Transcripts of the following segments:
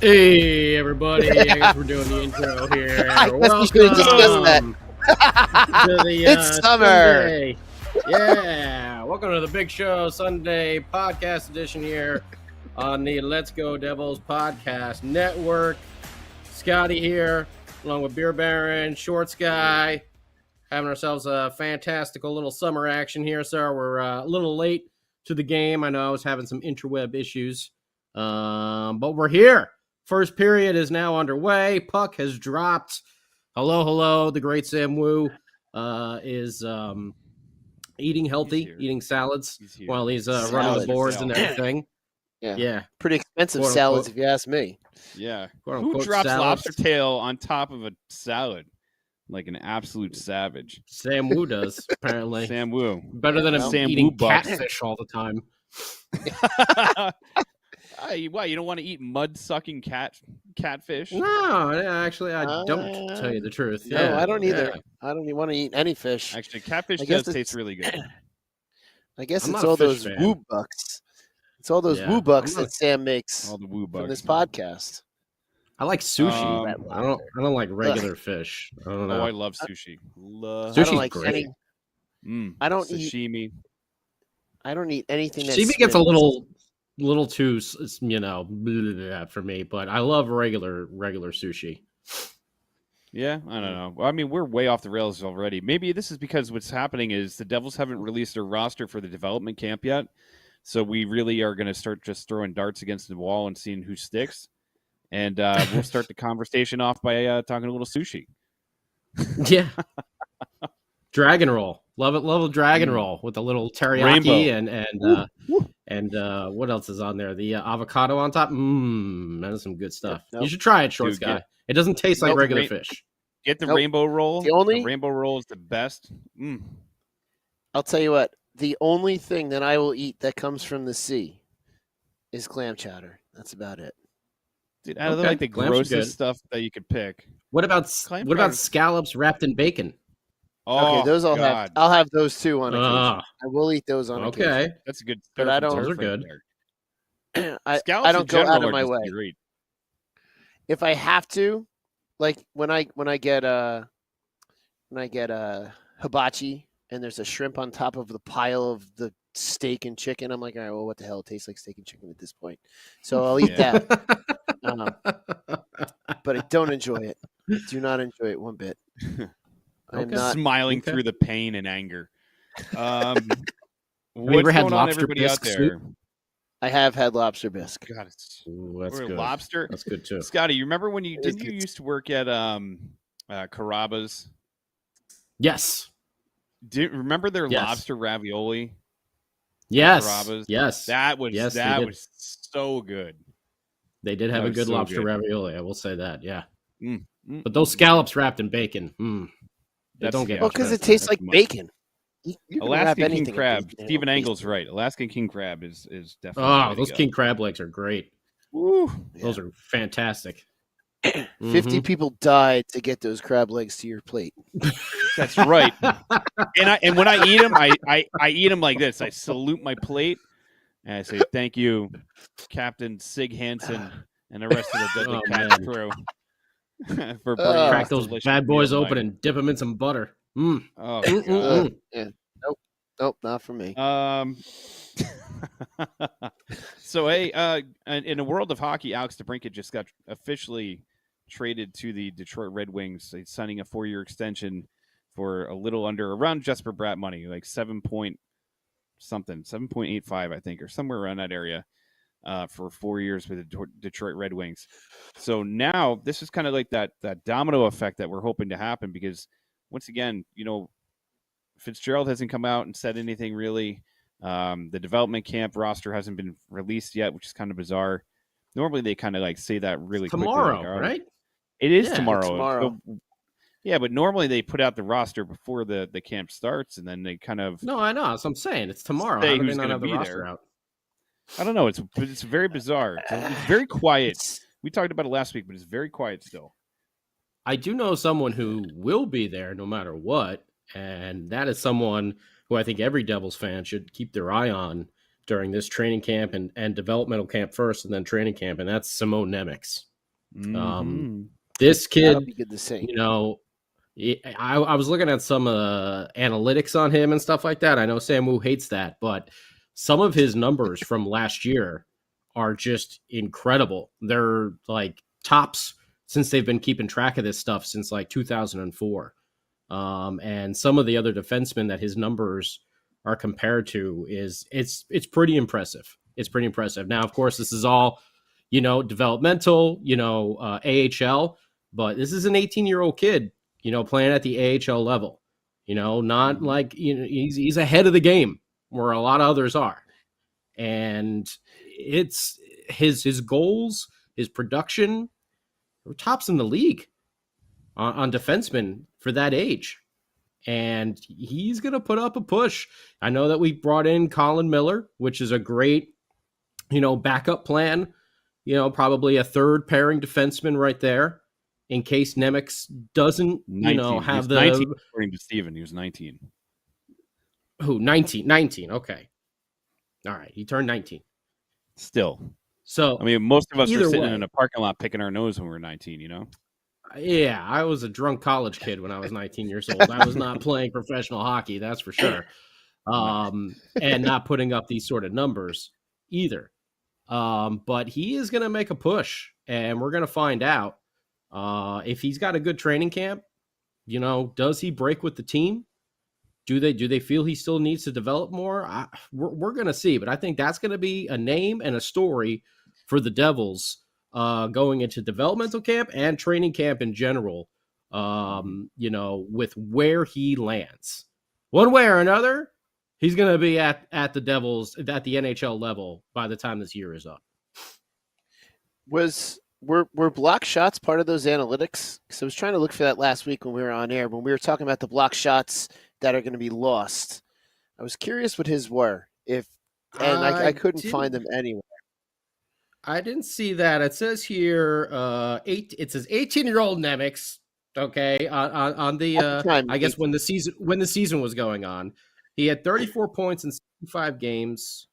Hey, everybody. I guess we're doing the intro here. I guess we should have discussed that. To the, It's summer. Sunday. Yeah. Welcome to the Big Show Sunday podcast edition here on the Let's Go Devils podcast network. Scotty here, along with Beer Baron, Shorts Guy, having ourselves a fantastical little summer action here. So we're a little late to the game. I know I was having some interweb issues, but we're here. First period is now underway. Puck has dropped. Hello. The great Sam Wu is eating healthy, eating salads while he's running the boards and everything. Yeah. Pretty expensive Quote, salads, unquote. if you ask me. Yeah. Quote, Who unquote, drops salads? lobster tail on top of a salad? Like an absolute savage. Sam Wu does, apparently. Sam Wu. Better than him Sam eating Wu bucks. catfish all the time. What, you don't want to eat mud-sucking catfish? No, actually, I don't, to tell you the truth. No, Yeah, I don't either. yeah. I don't even want to eat any fish. Actually, catfish I guess does taste really good. I guess I'm it's not a all fish those fan. woo bucks. It's all those Yeah, woo bucks I'm not- that Sam makes All the woo from this bugs. podcast. I like sushi. I don't like regular fish. I don't know. Oh, I love sushi. Love I Sushi's don't like great. any. I don't eat. sashimi. I don't eat anything that Seaweed gets a swims. little too, for me, but I love regular sushi. Yeah, I don't know. Well, I mean, we're way off the rails already. Maybe this is because what's happening is the Devils haven't released their roster for the development camp yet. So we really are going to start just throwing darts against the wall and seeing who sticks. And we'll start the conversation off by talking a little sushi. Yeah. Dragon roll. Love it. Love a dragon roll with a little teriyaki Rainbow. and what else is on there? The avocado on top. That is some good stuff. Nope. You should try it, Shorts Dude, Guy. It doesn't taste like Nope. regular fish. Get the Nope. rainbow roll. The rainbow roll is the best. I'll tell you what. The only thing that I will eat that comes from the sea is clam chowder. That's about it. Dude, out of Okay, like the clams are good. grossest stuff that you could pick. What about Clam what about chowder. scallops wrapped in bacon? Oh, Okay, those I'll have. God. I'll have those too on occasion. Ah, I will eat those on occasion. okay. That's a good. But I surf and don't- turf Those are right good. there. I Scallops don't in go out general of are my just way. great. If I have to, like when I get hibachi and there's a shrimp on top of the pile of the steak and chicken, I'm like, all right, well, what the hell? It tastes like steak and chicken at this point. So I'll eat Yeah. that, but I don't enjoy it. Do not enjoy it one bit. I'm Okay. not. Smiling okay. through the pain and anger. What's ever had going on, lobster everybody out bisque there? I have had lobster bisque. God, it's Ooh, that's or good. lobster. That's good too. Scotty, you remember when you It is didn't you good. used to work at Carrabba's? Yes. Remember their Yes. lobster ravioli? Yes. Carrabba's? Yes. That was Yes, they that did. was so good. They did have That a was good so lobster good. ravioli. I will say that. Yeah. But those Mm. scallops wrapped in bacon. They That's- don't get yeah. Well, much because better it than tastes that. like much. bacon. You can wrap Alaskan king anything in crab. bacon, Stephen it'll Engel's taste right. Alaskan king crab is definitely. the way Oh, to those go. king crab legs are great. Woo. good. Those are fantastic. 50 people died to get those crab legs to your plate. That's right. And when I eat them, I eat them like this. I salute my plate and I say thank you, Captain Sig Hansen and the rest of the Deadly Oh, Cats man. crew for bringing Crack us those delicious bad boys meal open night. and dip them in some butter. Oh Mm, God. Yeah. Nope, not for me. So hey, in the world of hockey, Alex DeBrincat just got officially traded to the Detroit Red Wings. He's signing a 4-year extension for a little under around Jesper Bratt money, like 7.85, I think, or somewhere around that area, for 4 years with the Detroit Red Wings. So now this is kind of like that domino effect that we're hoping to happen because once again, Fitzgerald hasn't come out and said anything really. The development camp roster hasn't been released yet, which is kind of bizarre. Normally they kind of like say that really tomorrow, quickly. Like, right? It is Yeah, tomorrow. tomorrow. So, yeah, but normally they put out the roster before the camp starts, and then they kind of No, I know. That's what I'm saying. It's tomorrow. Say How do they who's not gonna have the be roster there. out? I don't know. It's very bizarre. It's very quiet. We talked about it last week, but it's very quiet still. I do know someone who will be there no matter what, and that is someone who I think every Devils fan should keep their eye on during this training camp and developmental camp first and then training camp, and that's Simone Nemec. Mhm. This That'll kid, be good to see. you know, I was looking at some analytics on him and stuff like that. I know Samu hates that, but some of his numbers from last year are just incredible. They're like tops since they've been keeping track of this stuff since like 2004. And some of the other defensemen that his numbers are compared to it's pretty impressive. It's pretty impressive. Now, of course, this is all, developmental, AHL, but this is an 18-year-old kid, playing at the AHL level. Not like he's ahead of the game where a lot of others are, and it's his goals, his production, are tops in the league on defensemen for that age. And he's going to put up a push. I know that we brought in Colin Miller, which is a great, backup plan, probably a third pairing defenseman right there in case Nemec doesn't, 19. have the 19, according to Steven, he was 19. Who? 19. Okay. All right. He turned 19. Still. So, I mean, most of us were sitting way, in a parking lot picking our nose when we were 19, Yeah, I was a drunk college kid when I was 19 years old. I was not playing professional hockey, that's for sure. And not putting up these sort of numbers either. But he is going to make a push, and we're going to find out if he's got a good training camp. Does he break with the team? Do they feel he still needs to develop more? We're going to see, but I think that's going to be a name and a story for the Devils going into developmental camp and training camp in general. With where he lands, one way or another, he's going to be at the Devils at the NHL level by the time this year is up. Were block shots part of those analytics? Because I was trying to look for that last week when we were on air, when we were talking about the block shots that are going to be lost. I was curious what his were. I couldn't find them anywhere. I didn't see that. It says here, it says 18-year-old Nemec. Okay, on the I guess when the season was going on, he had 34 points in 65 games.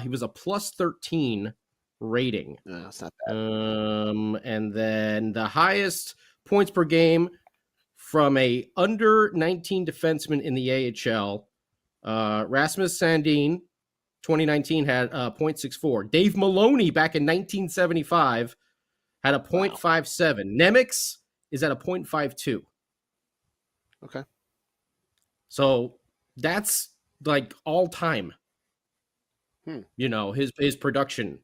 He was a plus 13 rating. No, it's not bad. And then the highest points per game from a under 19 defenseman in the AHL, Rasmus Sandin, 2019 had 0.64. Dave Maloney back in 1975 had a 0.57. Wow. Nemec is at a 0.52. Okay. So that's like all time. His production.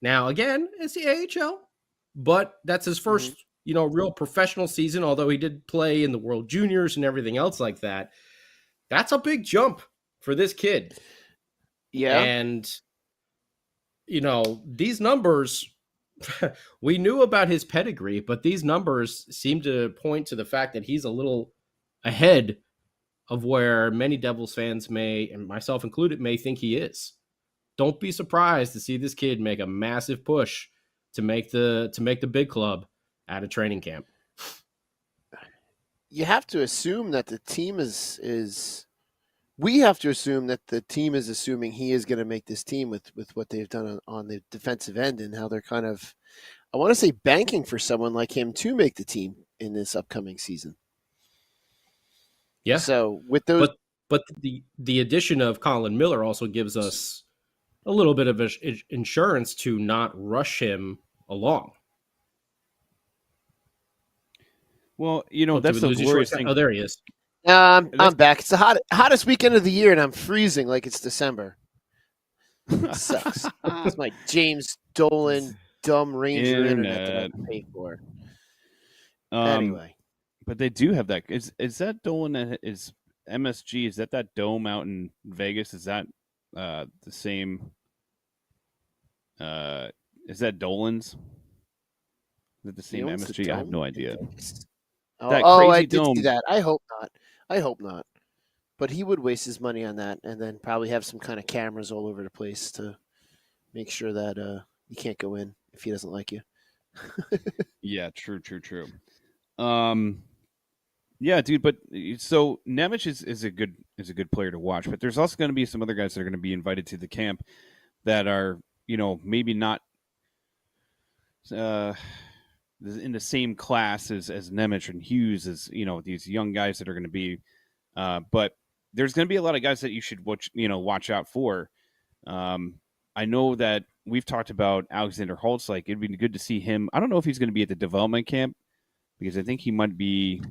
Now, again, it's the AHL, but that's his first, real professional season, although he did play in the World Juniors and everything else like that. That's a big jump for this kid. Yeah. And, these numbers, we knew about his pedigree, but these numbers seem to point to the fact that he's a little ahead of where many Devils fans may, and myself included, may think he is. Don't be surprised to see this kid make a massive push to make the big club at a training camp. You have to assume that the team is we have to assume that the team is assuming he is going to make this team with what they've done on the defensive end and how they're kind of, I want to say, banking for someone like him to make the team in this upcoming season. Yeah. So with those, but the addition of Colin Miller also gives us a little bit of insurance to not rush him along. Well, that's the glorious thing. Oh, there he is. I'm back. It's the hottest weekend of the year, and I'm freezing like it's December. It sucks. It's my James Dolan dumb Ranger internet that I have to pay for. Anyway. But they do have that. Is that Dolan that is MSG? Is that dome out in Vegas? Is that the same? Is that Dolan's? Is it the same MSG? I have no idea. I did see that. I hope not. But he would waste his money on that and then probably have some kind of cameras all over the place to make sure that you can't go in if he doesn't like you. Yeah, true. Yeah, dude. But so Nemec is a good player to watch. But there's also going to be some other guys that are going to be invited to the camp that are maybe not in the same class as Nemec and Hughes, as these young guys that are going to be. But there's going to be a lot of guys that you should watch out for. I know that we've talked about Alexander Holtz. Like, it'd be good to see him. I don't know if he's going to be at the development camp because I think he might be.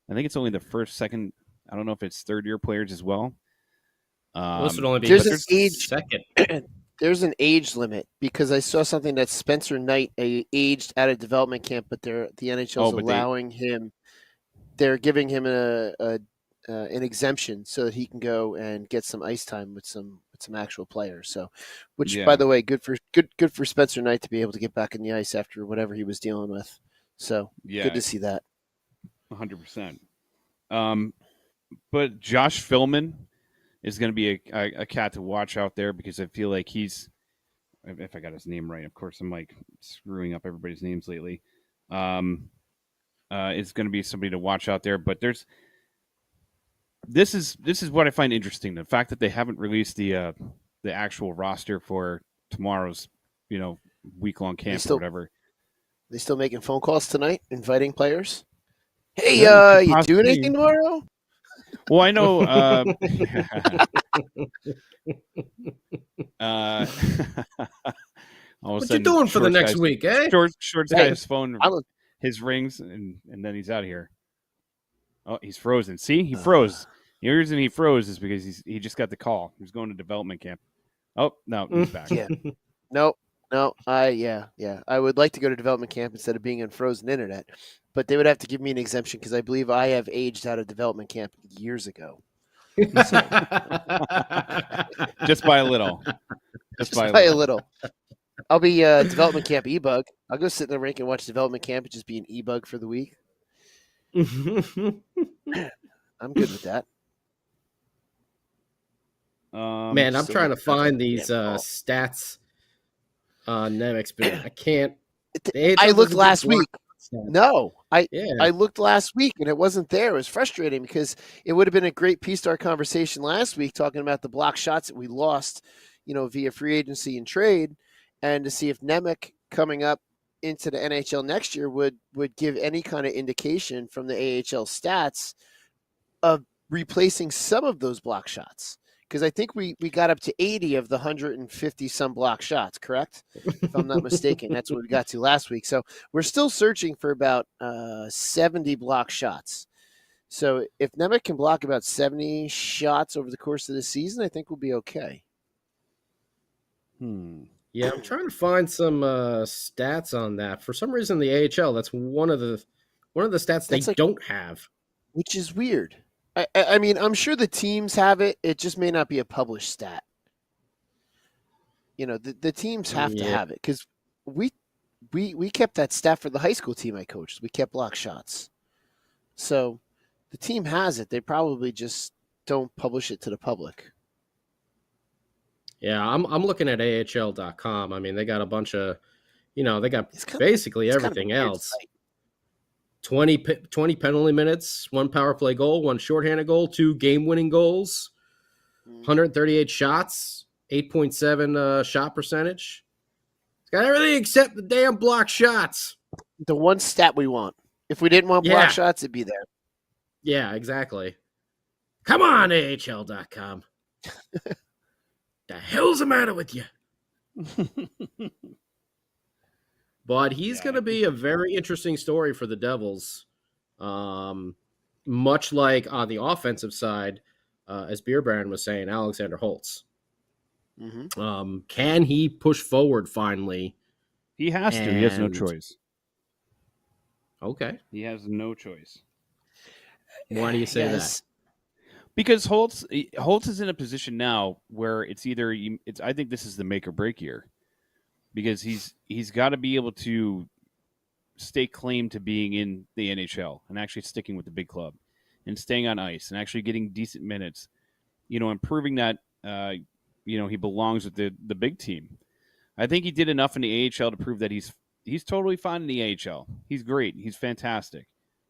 I think it's only the first, second. I don't know if it's third-year players as well. This would only be there's an age second. There's an age limit because I saw something that Spencer Knight aged out of development camp, but the NHL is allowing him. They're giving him an exemption so that he can go and get some ice time with some actual players. So, by the way, good for Spencer Knight to be able to get back in the ice after whatever he was dealing with. So good to see that. 100%. But Josh Philman is going to be a cat to watch out there because I feel like he's, if I got his name right, of course I'm like screwing up everybody's names lately. Is going to be somebody to watch out there. But this is what I find interesting: the fact that they haven't released the actual roster for tomorrow's week-long camp or whatever. They still making phone calls tonight, inviting players. Hey, you doing anything tomorrow? Well, I know. What you doing for the next week, eh? Short's guy's phone, his rings, and then he's out of here. Oh, he's frozen. See, he froze. The reason he froze is because he just got the call. He was going to development camp. Oh, no, he's back. Yeah. No. I would like to go to development camp instead of being on frozen internet, but they would have to give me an exemption because I believe I have aged out of development camp years ago. Just by a little. Just by a little. I'll be development camp e-bug. I'll go sit in the rink and watch development camp and just be an e-bug for the week. I'm good with that. Man, I'm trying to find these stats on Nemec, but I can't. I looked last week. No, I looked last week and it wasn't there. It was frustrating because it would have been a great piece to our conversation last week talking about the block shots that we lost, via free agency and trade, and to see if Nemec coming up into the NHL next year would give any kind of indication from the AHL stats of replacing some of those block shots. Because I think we got up to 80 of the 150 some block shots, correct? If I'm not mistaken, that's what we got to last week. So we're still searching for about 70 block shots. So if Nemec can block about 70 shots over the course of the season, I think we'll be okay. Yeah, I'm trying to find some stats on that. For some reason, the AHL, that's one of the stats they don't have, which is weird. I mean, I'm sure the teams have it. It just may not be a published stat. The teams have to have it because we kept that stat for the high school team I coached. We kept block shots. So the team has it. They probably just don't publish it to the public. Yeah, I'm looking at AHL.com. I mean, they got a bunch of, they got basically everything else. Site. 20 penalty minutes, 1 power play goal, 1 shorthanded goal, 2 game-winning goals, 138 shots, 8.7 shot percentage. It's got everything except the damn block shots. The one stat we want. If we didn't want block shots, it'd be there. Yeah, exactly. Come on, AHL.com. The hell's the matter with you? But he's going to be a very interesting story for the Devils. Much like on the offensive side, as Beerbrand was saying, Alexander Holtz. Mm-hmm. Can he push forward finally? He has to. He has no choice. Okay. He has no choice. Why do you say that? Because Holtz is in a position now where it's either I think this is the make or break year. Because he's got to be able to stay claimed to being in the NHL and actually sticking with the big club and staying on ice and actually getting decent minutes, and proving that, he belongs with the big team. I think he did enough in the AHL to prove that he's totally fine in the AHL. He's great. He's fantastic.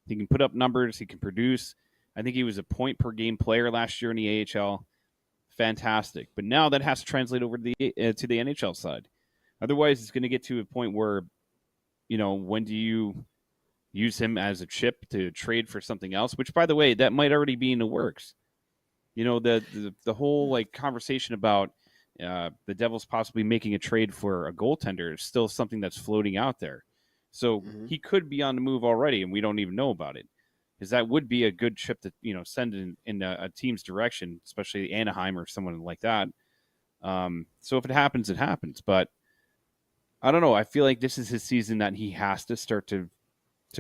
He can put up numbers. He can produce. I think he was a point per game player last year in the AHL. Fantastic. But now that has to translate over to the NHL side. Otherwise, it's going to get to a point where when do you use him as a chip to trade for something else? Which, by the way, that might already be in the works. The whole like conversation about the Devils possibly making a trade for a goaltender is still something that's floating out there. So he could be on the move already, and we don't even know about it. Because that would be a good chip to send in a team's direction, especially Anaheim or someone like that. So if it happens, it happens. But I don't know. I feel like this is his season that he has to start to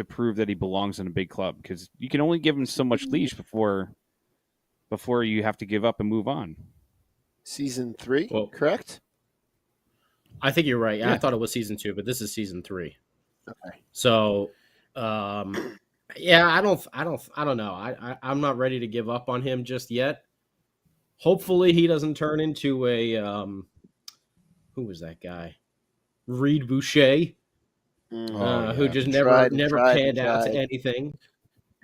prove that he belongs in a big club, because you can only give him so much leash before you have to give up and move on. Season 3, correct? I think you're right. Yeah. I thought it was season 2, but this is season 3. Okay. So, yeah, I don't know. I'm not ready to give up on him just yet. Hopefully he doesn't turn into a who was that guy? Reed Boucher, who just never panned out to anything.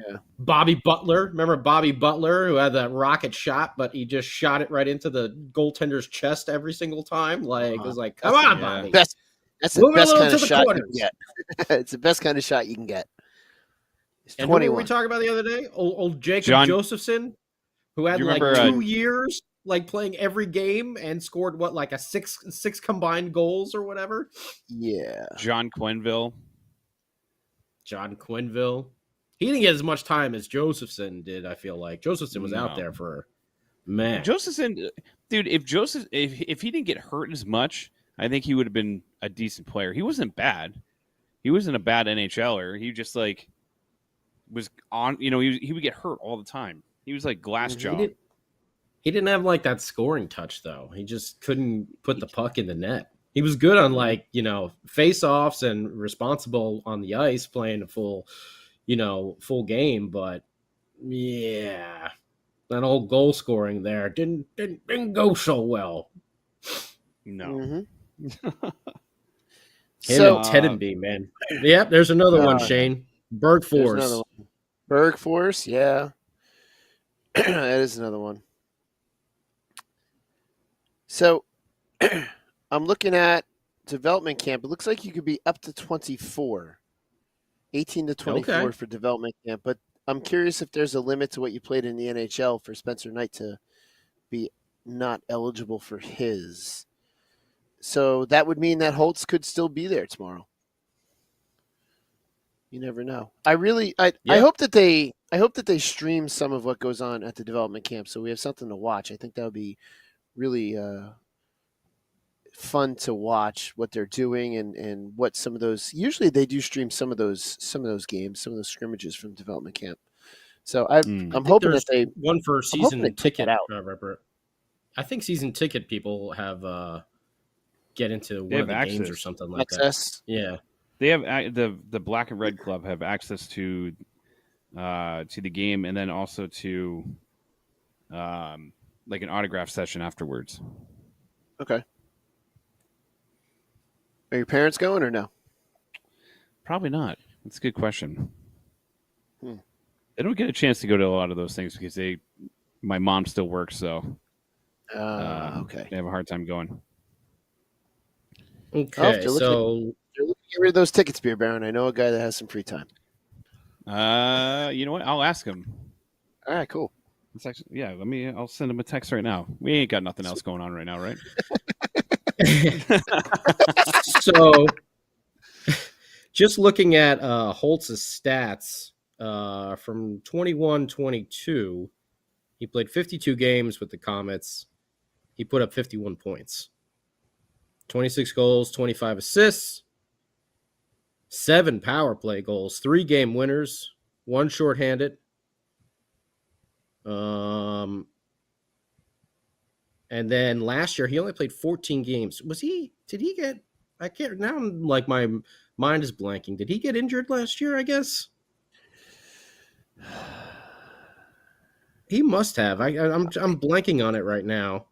Yeah. Bobby Butler. Remember Bobby Butler, who had that rocket shot, but he just shot it right into the goaltender's chest every single time? Like, it was like, come on, Bobby. That's the best kind of shot you can get. It's the best kind of shot you can get. And who were we talking about the other day? Old Jacob Josephson, who had like 2 years like playing every game and scored like a six combined goals or whatever. Yeah. John Quenneville. He didn't get as much time as Josephson did, I feel like. Josephson was out there for Josephson, dude, if he didn't get hurt as much, I think he would have been a decent player. He wasn't bad. He wasn't a bad NHLer. He just like was on, he would get hurt all the time. He was like glass jaw. He didn't have like that scoring touch though. He just couldn't put the puck in the net. He was good on like, face-offs and responsible on the ice, playing a full game, but yeah, that old goal scoring there didn't go so well. No. So Teddenby, man. Yeah, there's another one, Shane. Bergfors. Bergfors, yeah. That is another one. So I'm looking at development camp. It looks like you could be up to 24. 18 to 24 for development camp. But I'm curious if there's a limit to what you played in the NHL for Spencer Knight to be not eligible for his. So that would mean that Holtz could still be there tomorrow. You never know. I hope that they stream some of what goes on at the development camp so we have something to watch. I think that would be really fun to watch what they're doing and what some of those. Usually they do stream some of those games, some of those scrimmages from development camp. So I'm hoping that they one for season ticket out. I think season ticket people have get into one of the games or something like that. Yeah, they have the Black and Red Club have access to the game, and then also to like an autograph session afterwards. Okay. Are your parents going or no? Probably not. That's a good question. They don't get a chance to go to a lot of those things because my mom still works, so okay. They have a hard time going. Okay, so they're looking to get rid of those tickets, Beer Baron. I know a guy that has some free time. You know what? I'll ask him. All right, cool. It's actually, I'll send him a text right now. We ain't got nothing else going on right now, right? So, just looking at Holtz's stats from 21-22, he played 52 games with the Comets. He put up 51 points, 26 goals, 25 assists, 7 power play goals, 3 game winners, 1 shorthanded. And then last year he only played 14 games. Did he get? I can't now. Like my mind is blanking. Did he get injured last year? I guess he must have. I'm blanking on it right now.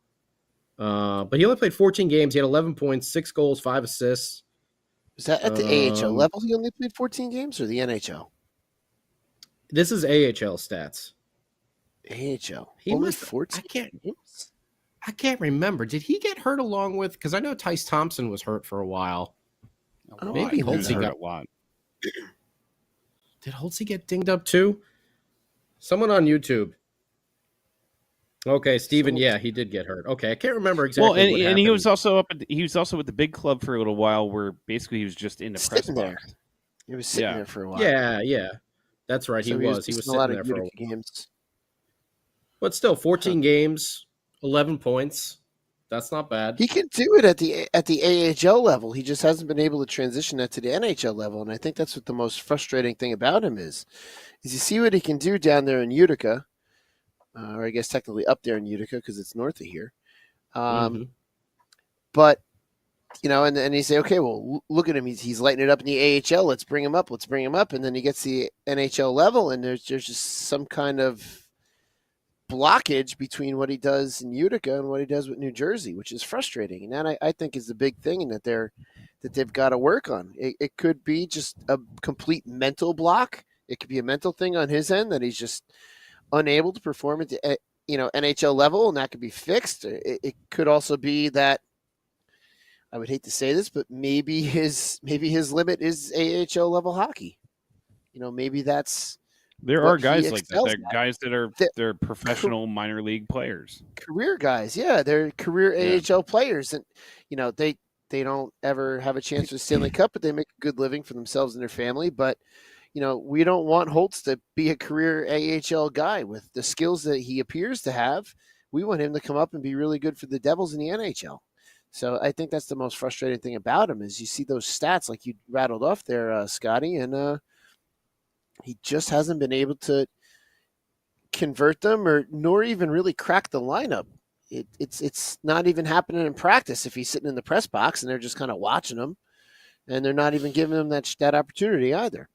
But he only played 14 games. He had 11 points, 6 goals, 5 assists. Is that at the AHL level? He only played 14 games, or the NHL? This is AHL stats. AHL. He only must 14 games? I can't remember. Did he get hurt along with? Because I know Tice Thompson was hurt for a while. Maybe Holtz Hurt got a lot. Did Holtz get dinged up too? Someone on YouTube. Okay, Steven, yeah, he did get hurt. Okay, I can't remember exactly Well, what and happened. he was also he was also with the big club for a little while, where basically he was just in the press sitting there. box. He was sitting Yeah. there for a while. Yeah. That's right. So He was missing a sitting lot there of for a while. Utica games. But still, 14 games, 11 points. That's not bad. He can do it at the AHL level. He just hasn't been able to transition that to the NHL level, and I think that's what the most frustrating thing about him is you see what he can do down there in Utica, or I guess technically up there in Utica because it's north of here. But and you say, okay, well, look at him. He's lighting it up in the AHL. Let's bring him up. And then he gets the NHL level, and there's just some kind of blockage between what he does in Utica and what he does with New Jersey, which is frustrating. And that I think is the big thing, and that they've got to work on. It could be just a complete mental block. It could be a mental thing on his end that he's just unable to perform at the NHL level, and that could be fixed. It could also be that, I would hate to say this, but maybe his limit is AHL level hockey. Maybe that's. There are guys like that. There are guys that are they're professional minor league players, career guys. Yeah, they're career AHL players, and they don't ever have a chance for the Stanley Cup, but they make a good living for themselves and their family. But we don't want Holtz to be a career AHL guy with the skills that he appears to have. We want him to come up and be really good for the Devils in the NHL. So I think that's the most frustrating thing about him is you see those stats like you rattled off there, Scotty, and he just hasn't been able to convert them nor even really crack the lineup. It's not even happening in practice if he's sitting in the press box and they're just kind of watching him, and they're not even giving him that opportunity either.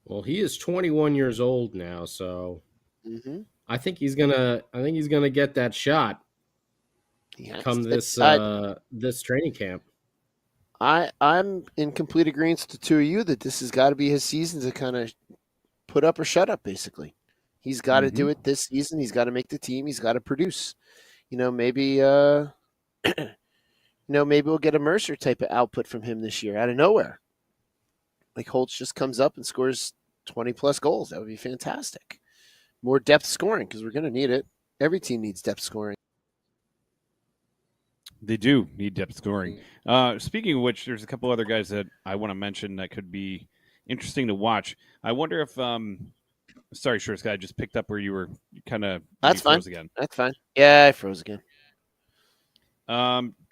Well, he is 21 years old now, so I think he's gonna get that shot come this training camp. I'm in complete agreement with the two of you that this has got to be his season to kind of put up or shut up, basically. He's got to do it this season. He's got to make the team. He's got to produce. Maybe we'll get a Mercer type of output from him this year out of nowhere. Like Holtz just comes up and scores 20-plus goals. That would be fantastic. More depth scoring because we're going to need it. Every team needs depth scoring. They do need depth scoring. Speaking of which, there's a couple other guys that I want to mention that could be interesting to watch. I wonder if sorry, Short Guy, just picked up where you were kind of. That's fine. Again. That's fine. Yeah, I froze again.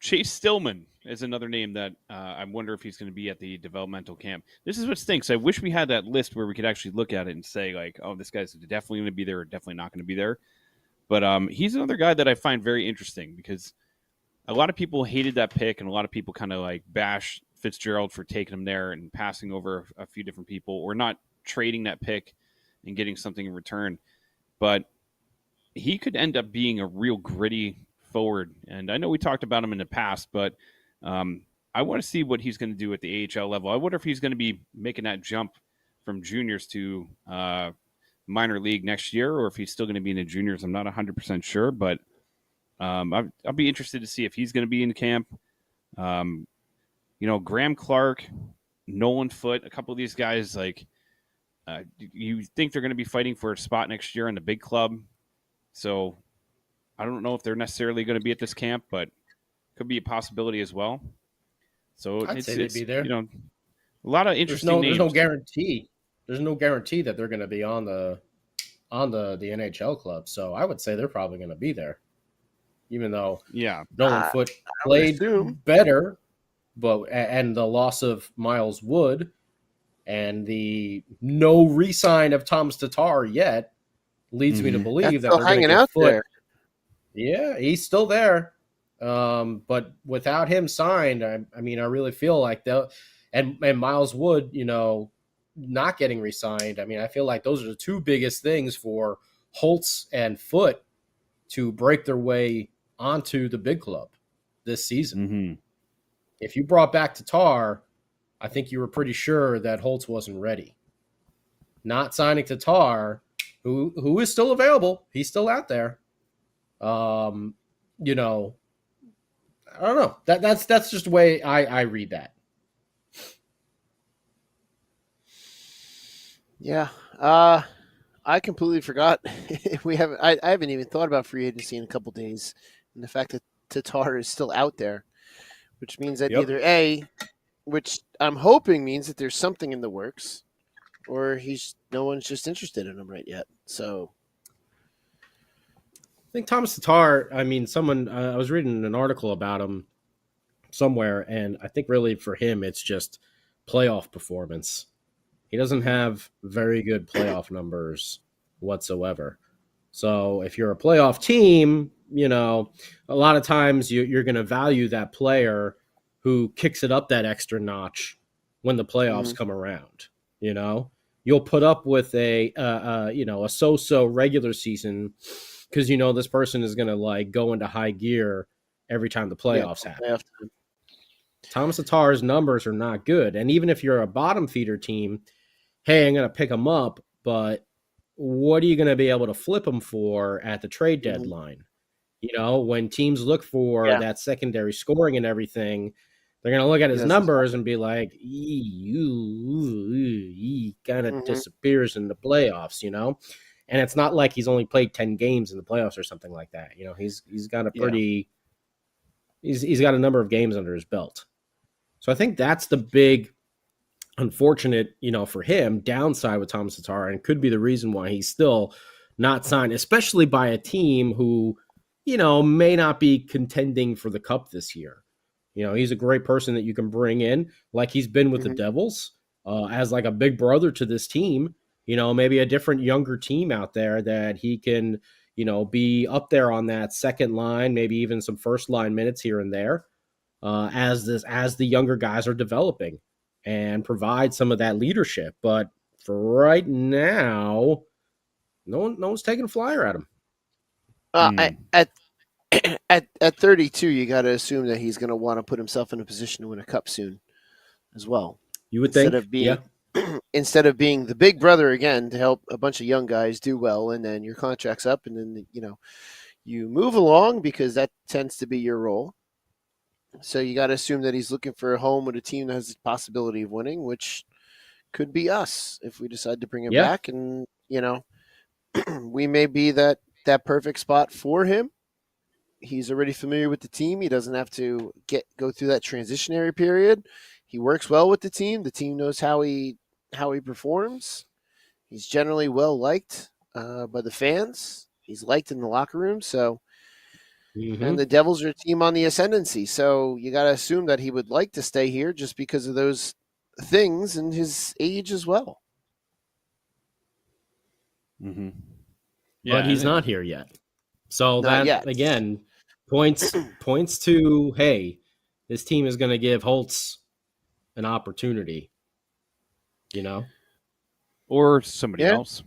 Chase Stillman is another name that I wonder if he's going to be at the developmental camp. This is what stinks. I wish we had that list where we could actually look at it and say, like, oh, this guy's definitely going to be there or definitely not going to be there. But he's another guy that I find very interesting because a lot of people hated that pick, and a lot of people kind of like bash Fitzgerald for taking him there and passing over a few different people or not trading that pick and getting something in return. But he could end up being a real gritty forward. And I know we talked about him in the past, but I want to see what he's going to do at the AHL level. I wonder if he's going to be making that jump from juniors to minor league next year, or if he's still going to be in the juniors. I'm not 100% sure, but I'll be interested to see if he's going to be in camp. Graham Clark, Nolan Foote, a couple of these guys, like you think they're going to be fighting for a spot next year in the big club. So I don't know if they're necessarily going to be at this camp, but could be a possibility as well. So I'd say they'd be there. A lot of interesting names. There's no guarantee. There's no guarantee that they're going to be on the NHL club. So I would say they're probably going to be there. Even though Nolan Foote played better, and the loss of Miles Wood and the no re-sign of Tomas Tatar yet leads me to believe that they're hanging out there. Yeah, he's still there. But without him signed, I really feel like and Miles Wood, not getting re-signed. I feel like those are the two biggest things for Holtz and Foote to break their way onto the big club this season. If you brought back Tatar, I think you were pretty sure that Holtz wasn't ready. Not signing Tatar, who is still available, he's still out there. I don't know. That's just the way I read that. Yeah. I completely forgot. I haven't even thought about free agency in a couple days, and the fact that Tatar is still out there, which means that Yep. either which I'm hoping means that there's something in the works, or no one's just interested in him right yet. So I think Tomas Tatar. I mean, someone I was reading an article about him somewhere, and I think really for him, it's just playoff performance. He doesn't have very good playoff numbers whatsoever. So if you're a playoff team, a lot of times you're going to value that player who kicks it up that extra notch when the playoffs come around. You'll put up with a so-so regular season because this person is going to like go into high gear every time the playoffs happen. Tomas Tatar's numbers are not good, and even if you're a bottom feeder team, hey, I'm going to pick him up, but what are you going to be able to flip him for at the trade deadline? When teams look for that secondary scoring and everything, they're going to look at his numbers and be like, he kind of disappears in the playoffs, And it's not like he's only played 10 games in the playoffs or something like that. He's got a pretty he's got a number of games under his belt. So I think that's the big unfortunate, for him, downside with Tomas Tatar, and could be the reason why he's still not signed, especially by a team who, may not be contending for the cup this year. He's a great person that you can bring in, like he's been with the Devils, as like a big brother to this team. Maybe a different younger team out there that he can, be up there on that second line, maybe even some first line minutes here and there, as the younger guys are developing, and provide some of that leadership. But for right now, no one's taking a flyer at him. At 32, you got to assume that he's going to want to put himself in a position to win a cup soon, as well. You would think, instead of being the big brother again to help a bunch of young guys do well, and then your contract's up, and then you move along because that tends to be your role. So you got to assume that he's looking for a home with a team that has the possibility of winning, which could be us if we decide to bring him back. And, we may be that perfect spot for him. He's already familiar with the team. He doesn't have to go through that transitionary period. He works well with the team. The team knows how he performs. He's generally well liked by the fans. He's liked in the locker room. So, and the Devils are a team on the ascendancy. So you got to assume that he would like to stay here just because of those things and his age as well. Yeah, but he's not here yet. So that again points to, hey, this team is going to give Holtz an opportunity, or somebody else.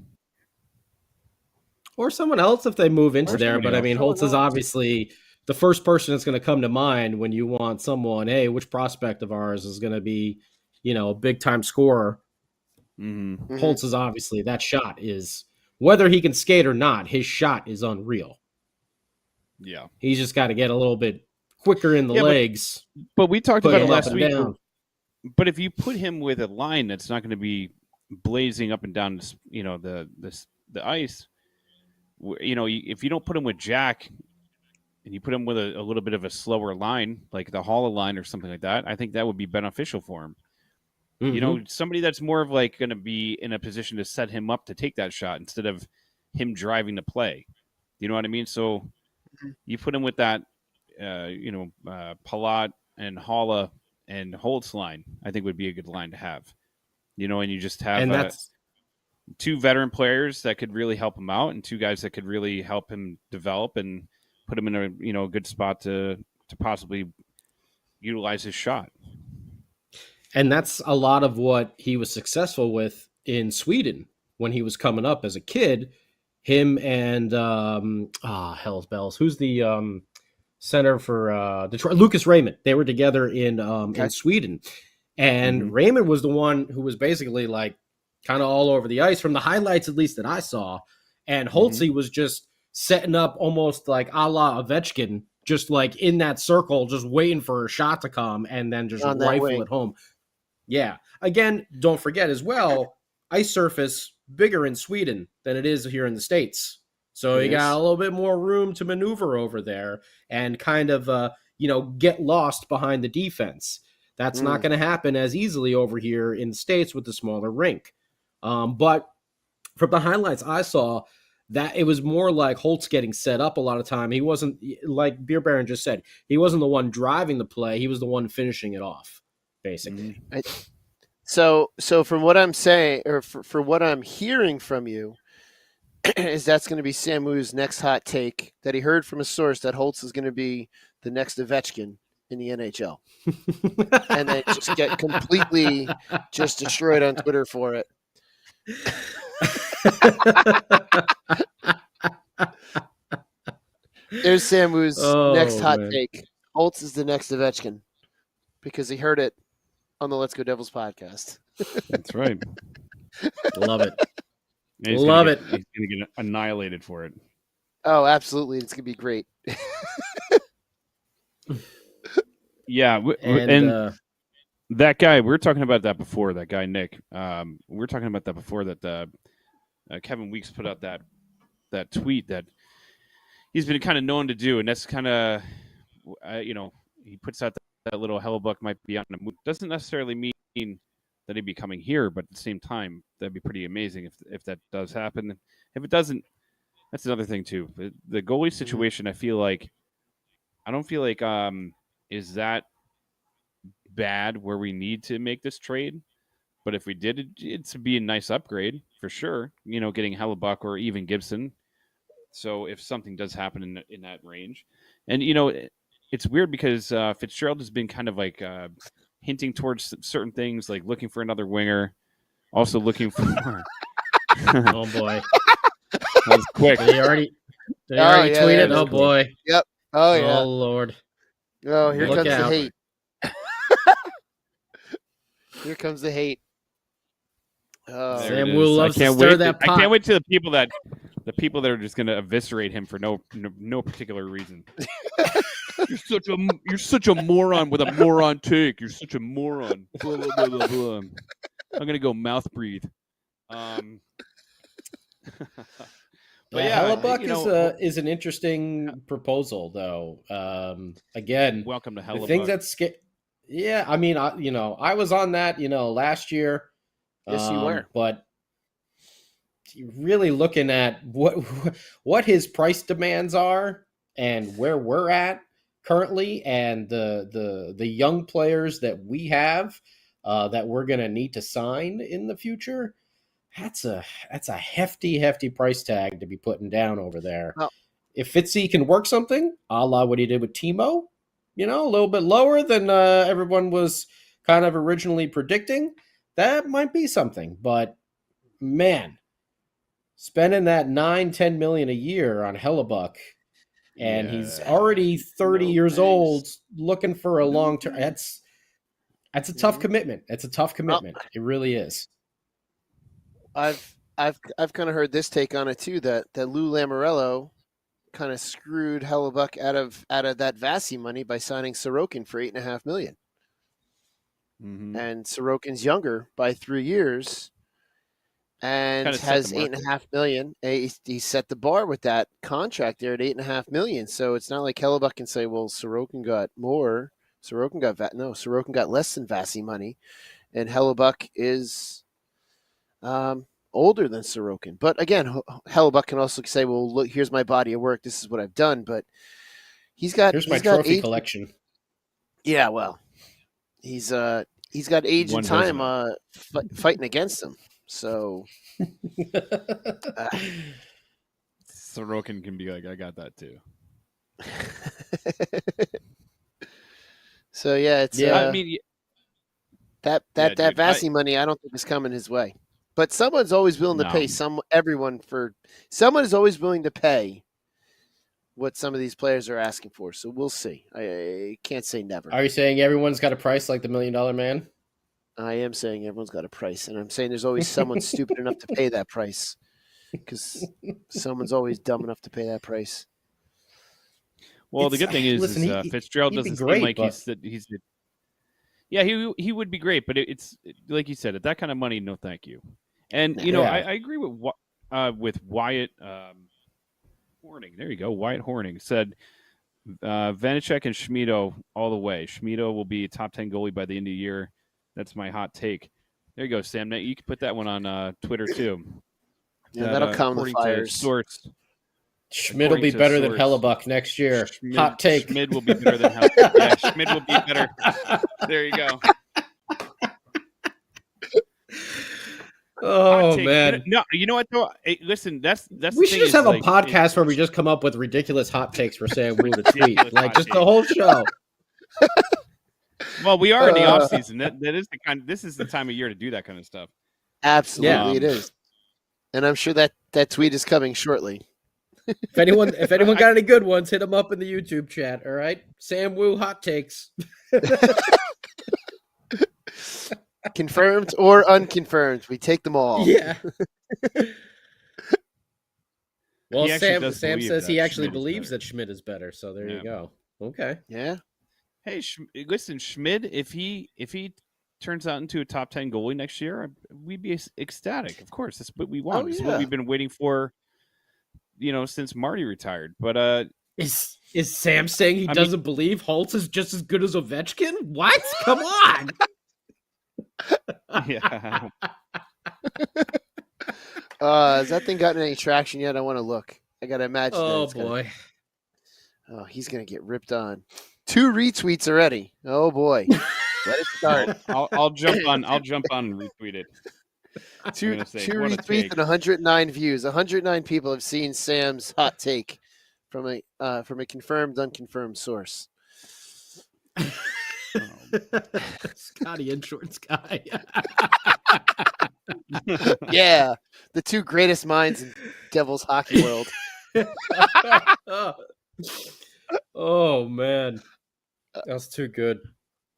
Or someone else if they move into there. But I mean, Holtz is obviously the first person that's going to come to mind when you want someone, hey, which prospect of ours is going to be, a big time scorer. Holtz is obviously, that shot is, whether he can skate or not, his shot is unreal. Yeah. He's just got to get a little bit quicker in the legs. But we talked about it last week. But if you put him with a line that's not going to be blazing up and down, the ice, if you don't put him with Jack and you put him with a little bit of a slower line, like the Holla line or something like that, I think that would be beneficial for him. Somebody that's more of like going to be in a position to set him up to take that shot instead of him driving the play. You know what I mean? So you put him with that, Palat and Holla and Holtz line, I think would be a good line to have. And you just have two veteran players that could really help him out, and two guys that could really help him develop and put him in a good spot to possibly utilize his shot. And that's a lot of what he was successful with in Sweden when he was coming up as a kid. Him and hell's bells, who's the center for Detroit? Lucas Raymond. They were together in Sweden, and Raymond was the one who was basically like kind of all over the ice from the highlights, at least that I saw. And Holtz was just setting up almost like a la Ovechkin, just like in that circle, just waiting for a shot to come and then just On that rifle wing. it home. Yeah. Again, don't forget as well, ice surface bigger in Sweden than it is here in the States. So It you got is. a little bit more room to maneuver over there and kind of, get lost behind the defense. That's not going to happen as easily over here in the States with the smaller rink. But from the highlights I saw, that it was more like Holtz getting set up a lot of time. He wasn't, like Beer Baron just said, he wasn't the one driving the play. He was the one finishing it off, basically. So from what I'm saying, or for what I'm hearing from you, is that's going to be Samu's next hot take, that he heard from a source that Holtz is going to be the next Ovechkin in the NHL. And then just get completely just destroyed on Twitter for it. There's Samu's next hot take. Holtz is the next Ovechkin because he heard it on the Let's Go Devils podcast. That's right. Love it. Love it. He's going to get annihilated for it. Oh, absolutely. It's going to be great. Yeah. And that guy, we were talking about that before, that guy, Nick. We were talking about that before, that Kevin Weeks put out that tweet that he's been kind of known to do. And that's kind of, he puts out that little Hellebuck might be on the move. Doesn't necessarily mean that he'd be coming here, but at the same time, that'd be pretty amazing if that does happen. If it doesn't, that's another thing too. The goalie situation, I don't feel like is that bad where we need to make this trade. But if we did, it'd be a nice upgrade for sure. Getting Hellebuck or even Gibson. So if something does happen in that range, and it's weird because Fitzgerald has been kind of like hinting towards certain things, like looking for another winger, also looking for. Oh boy, that was quick. They already tweeted. Oh boy. Yep. Oh yeah. Oh Lord. Oh, here Look comes out. the hate. Here comes the hate. Oh, Sam Wu loves to stir that pot. I can't wait to the people that are just going to eviscerate him for no particular reason. You're such a moron with a moron take. You're such a moron. Blah, blah, blah, blah, blah. I'm gonna go mouth breathe. But Hellebuck is an interesting proposal, though. Again, welcome to Hellebuck. The thing that's yeah, I mean, I was on that, last year. Yes, you were. But really looking at what his price demands are and where we're at currently, and the young players that we have that we're going to need to sign in the future, that's a hefty price tag to be putting down over there. Well, if Fitzy can work something a la what he did with Timo, a little bit lower than everyone was kind of originally predicting, that might be something. But man, spending that $9-10 million a year on Hellebuck, and he's already 30 years old, looking for a long term. That's a tough commitment. It's a tough commitment. It really is. I've kind of heard this take on it too, that Lou Lamoriello kind of screwed Hellebuck out of that Vasi money by signing Sorokin for $8.5 million. Mm-hmm. And Sorokin's younger by 3 years and has $8.5 million. He set the bar with that contract there at $8.5 million. So it's not like Hellebuck can say, well, Sorokin got more. Sorokin got less than Vasi money, and Hellebuck is older than Sorokin. But again, Hellebuck can also say, well, look, here's my body of work. This is what I've done. But he's got my trophy collection. Yeah, well, he's got age and time fighting against him. So Sorokin can be like, I got that too. So yeah, it's I mean, that Vasi money, I don't think is coming his way. But someone's always willing to pay. Someone is always willing to pay what some of these players are asking for. So we'll see. I can't say never. Are you saying everyone's got a price like the $1 Million Man? I am saying everyone's got a price, and I'm saying there's always someone stupid enough to pay that price, because someone's always dumb enough to pay that price. Well, the good thing is, listen, Fitzgerald he'd be doesn't great, seem like but- he's. Yeah, he would be great, but it's like you said, at that kind of money, no, thank you. And you know, Yeah. I agree with Wyatt Horning. There you go, Wyatt Horning said Vanecek and Schmid all the way. Schmid will be a top 10 goalie by the end of the year. That's my hot take. There you go, Sam. You can put that one on Twitter too. Yeah, that'll calm the according fires. to source. Schmid will be better than Hellebuck next year. Hot take. Schmid will be better than Hellebuck. Yeah, Schmid will be better. There you go. Oh man! No, you know what though? Hey, listen, that's we should just have a podcast where we just come up with ridiculous hot takes for Sam Wu to tweet, like just the whole show. Well, we are in the off season. That is the kind. This is the time of year to do that kind of stuff. Absolutely, it is. And I'm sure that tweet is coming shortly. If anyone got any good ones, hit them up in the YouTube chat. All right, Sam Wu hot takes. Confirmed or unconfirmed, we take them all. Yeah. Well, Sam says he actually believes that Schmid is better. So there you go. Okay. Yeah. Hey, listen, Schmid, if he turns out into a top 10 goalie next year, we'd be ecstatic. Of course, that's what we want. It's what we've been waiting for, since Marty retired. But is Sam saying he doesn't believe Holtz is just as good as Ovechkin? What? Come on. Yeah. Has that thing gotten any traction yet? I want to look. I gotta imagine. Oh boy. He's gonna get ripped on. 2 retweets already. Oh boy. Let it start. I'll jump on and retweet it. 2 retweets and 109 views. 109 people have seen Sam's hot take from a confirmed, unconfirmed source. Scotty Insurance Guy. Yeah, the 2 greatest minds in Devils hockey world. Oh man, that's too good.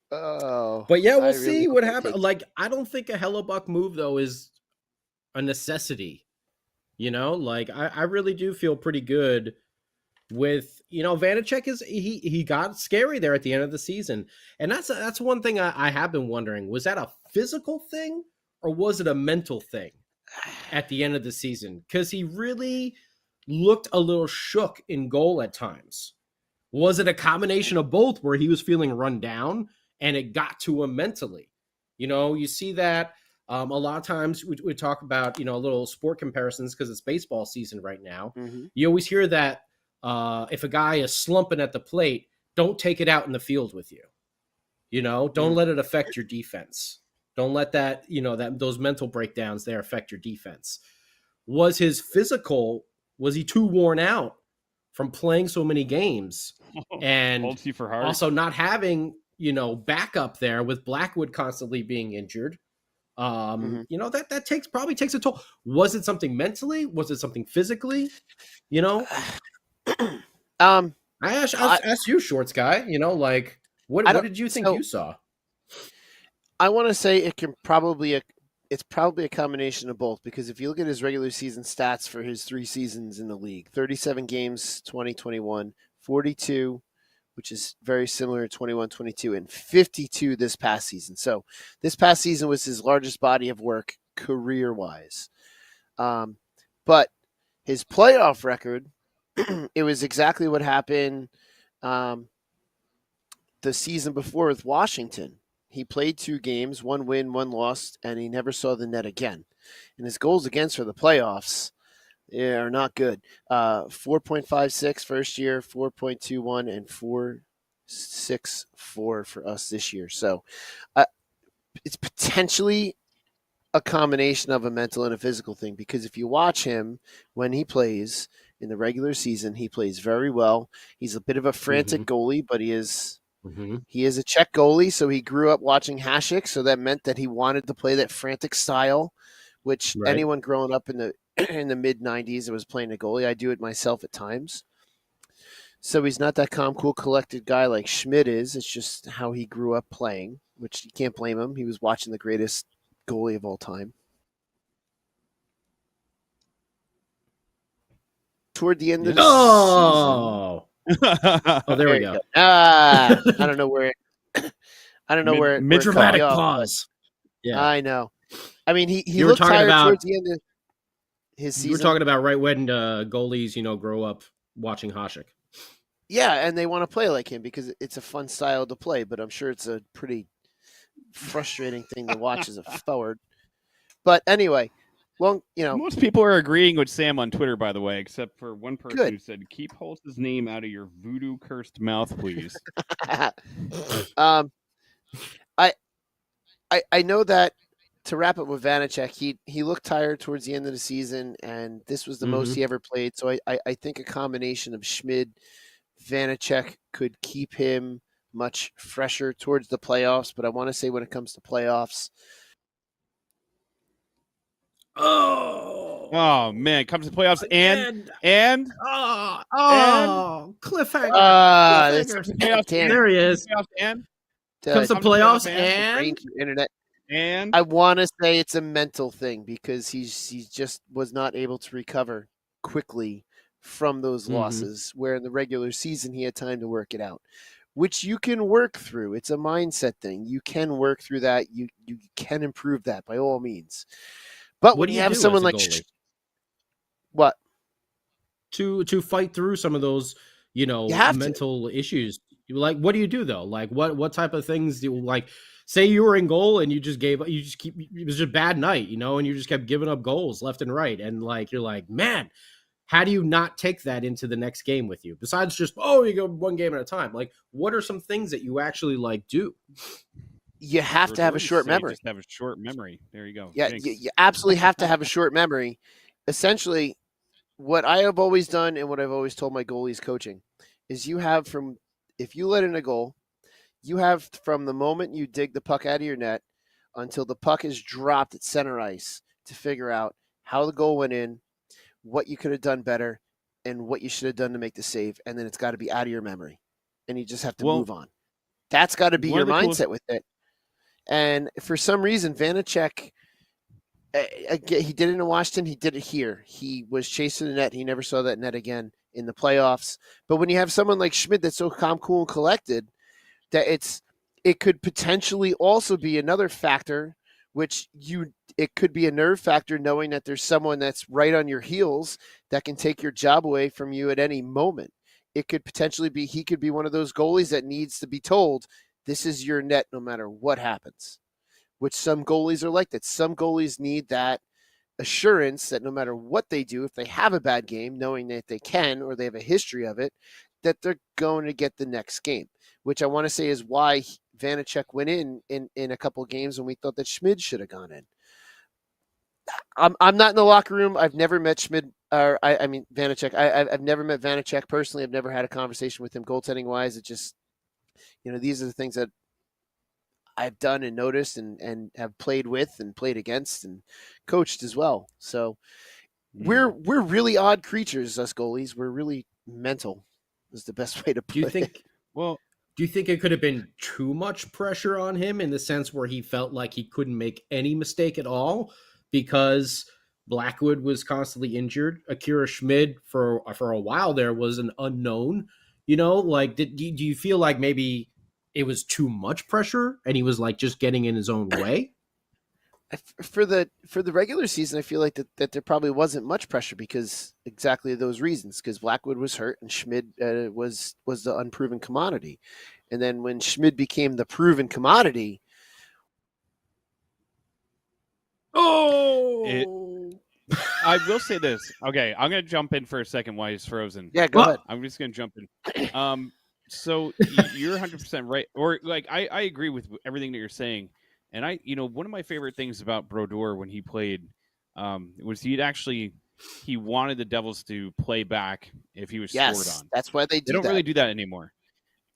Oh, but yeah, we'll see what happens. Like, I don't think a Hellebuck move though is a necessity. Like I really do feel pretty good with Vanecek is he got scary there at the end of the season, and that's one thing I have been wondering, was that a physical thing or was it a mental thing at the end of the season? Because he really looked a little shook in goal at times. Was it a combination of both where he was feeling run down and it got to him mentally? You see that a lot of times we talk about little sport comparisons because it's baseball season right now. Mm-hmm. You always hear that if a guy is slumping at the plate, don't take it out in the field with you. Don't let it affect your defense. Don't let that, those mental breakdowns there affect your defense. Was his physical, was he too worn out from playing so many games and also not having, backup there with Blackwood constantly being injured? That probably takes a toll. Was it something mentally? Was it something physically? I asked you, Shorts guy, like what did you think you saw? I want to say it's probably a combination of both, because if you look at his regular season stats for his 3 seasons in the league, 37 games 2021, 42, which is very similar to 21-22, and 52 this past season. So this past season was his largest body of work career-wise. But his playoff record, it was exactly what happened the season before with Washington. He played 2 games, 1 win, 1 loss, and he never saw the net again. And his goals against for the playoffs are not good. 4.56 first year, 4.21, and 4.64 for us this year. So it's potentially a combination of a mental and a physical thing, because if you watch him when he plays in the regular season, he plays very well. He's a bit of a frantic goalie, but he is a Czech goalie, so he grew up watching Hasek, so that meant that he wanted to play that frantic style, which anyone growing up in the mid-90s that was playing a goalie, I do it myself at times. So he's not that calm, cool, collected guy like Schmid is. It's just how he grew up playing, which you can't blame him. He was watching the greatest goalie of all time. Toward the end of the season. Oh, there we go. I don't know where. I don't know where it cut Dramatic me off, pause. Yeah, I know. I mean, he you were looked talking tired about towards the end of his season. you were talking about right when goalies, grow up watching Hasek. Yeah, and they want to play like him because it's a fun style to play. But I'm sure it's a pretty frustrating thing to watch as a forward. But anyway, most people are agreeing with Sam on Twitter, by the way, except for one person Good. who said, "Keep Holtz's name out of your voodoo cursed mouth, please." I know that to wrap up with Vanecek, he looked tired towards the end of the season, and this was the most he ever played. So I think a combination of Schmid, Vanecek could keep him much fresher towards the playoffs. But I want to say when it comes to playoffs, Oh man, comes to playoffs and cliffhanger. There he is. And Comes to playoffs brain internet. And I want to say it's a mental thing because he just was not able to recover quickly from those losses, where in the regular season he had time to work it out, which you can work through. It's a mindset thing. You can work through that. You can improve that by all means. But when you have someone like what to fight through some of those, mental issues, like, what do you do though? Like, what type of things do you, like, say you were in goal and it was just a bad night, and you just kept giving up goals left and right, and like you're like, man, how do you not take that into the next game with you? Besides just, you go one game at a time. Like, what are some things that you actually like do? You have to have a short memory. Just have a short memory. There you go. Yeah, you absolutely have to have a short memory. Essentially, what I have always done and what I've always told my goalies coaching is if you let in a goal, you have from the moment you dig the puck out of your net until the puck is dropped at center ice to figure out how the goal went in, what you could have done better, and what you should have done to make the save. And then it's got to be out of your memory. And you just have to move on. That's got to be your mindset with it. And for some reason, Vanecek, he did it in Washington. He did it here. He was chasing the net. He never saw that net again in the playoffs. But when you have someone like Schmid that's so calm, cool, and collected, that it could potentially also be another factor, it could be a nerve factor knowing that there's someone that's right on your heels that can take your job away from you at any moment. It could potentially be he could be one of those goalies that needs to be told, this is your net no matter what happens, which some goalies are like that. Some goalies need that assurance that no matter what they do, if they have a bad game, knowing that they can or they have a history of it, that they're going to get the next game, which I want to say is why Vanecek went in a couple of games when we thought that Schmid should have gone in. I'm not in the locker room. I've never met Schmid, Vanecek. I've never met Vanecek personally. I've never had a conversation with him goaltending wise. It just, these are the things that I've done and noticed and have played with and played against and coached as well. So we're really odd creatures, us goalies. We're really mental is the best way to put it. Do you think it could have been too much pressure on him in the sense where he felt like he couldn't make any mistake at all because Blackwood was constantly injured? Akira Schmid for a while there was an unknown, like, do you feel like maybe it was too much pressure and he was like just getting in his own way? For the regular season, I feel like that there probably wasn't much pressure because exactly those reasons. Because Blackwood was hurt and Schmid was the unproven commodity, and then when Schmid became the proven commodity, I will say this. Okay, I'm going to jump in for a second while he's frozen. Yeah, go ahead. I'm just going to jump in. So you're 100% right, or like I agree with everything that you're saying. And one of my favorite things about Brodeur when he played was he wanted the Devils to play back if he was scored on. That's why they don't really do that anymore.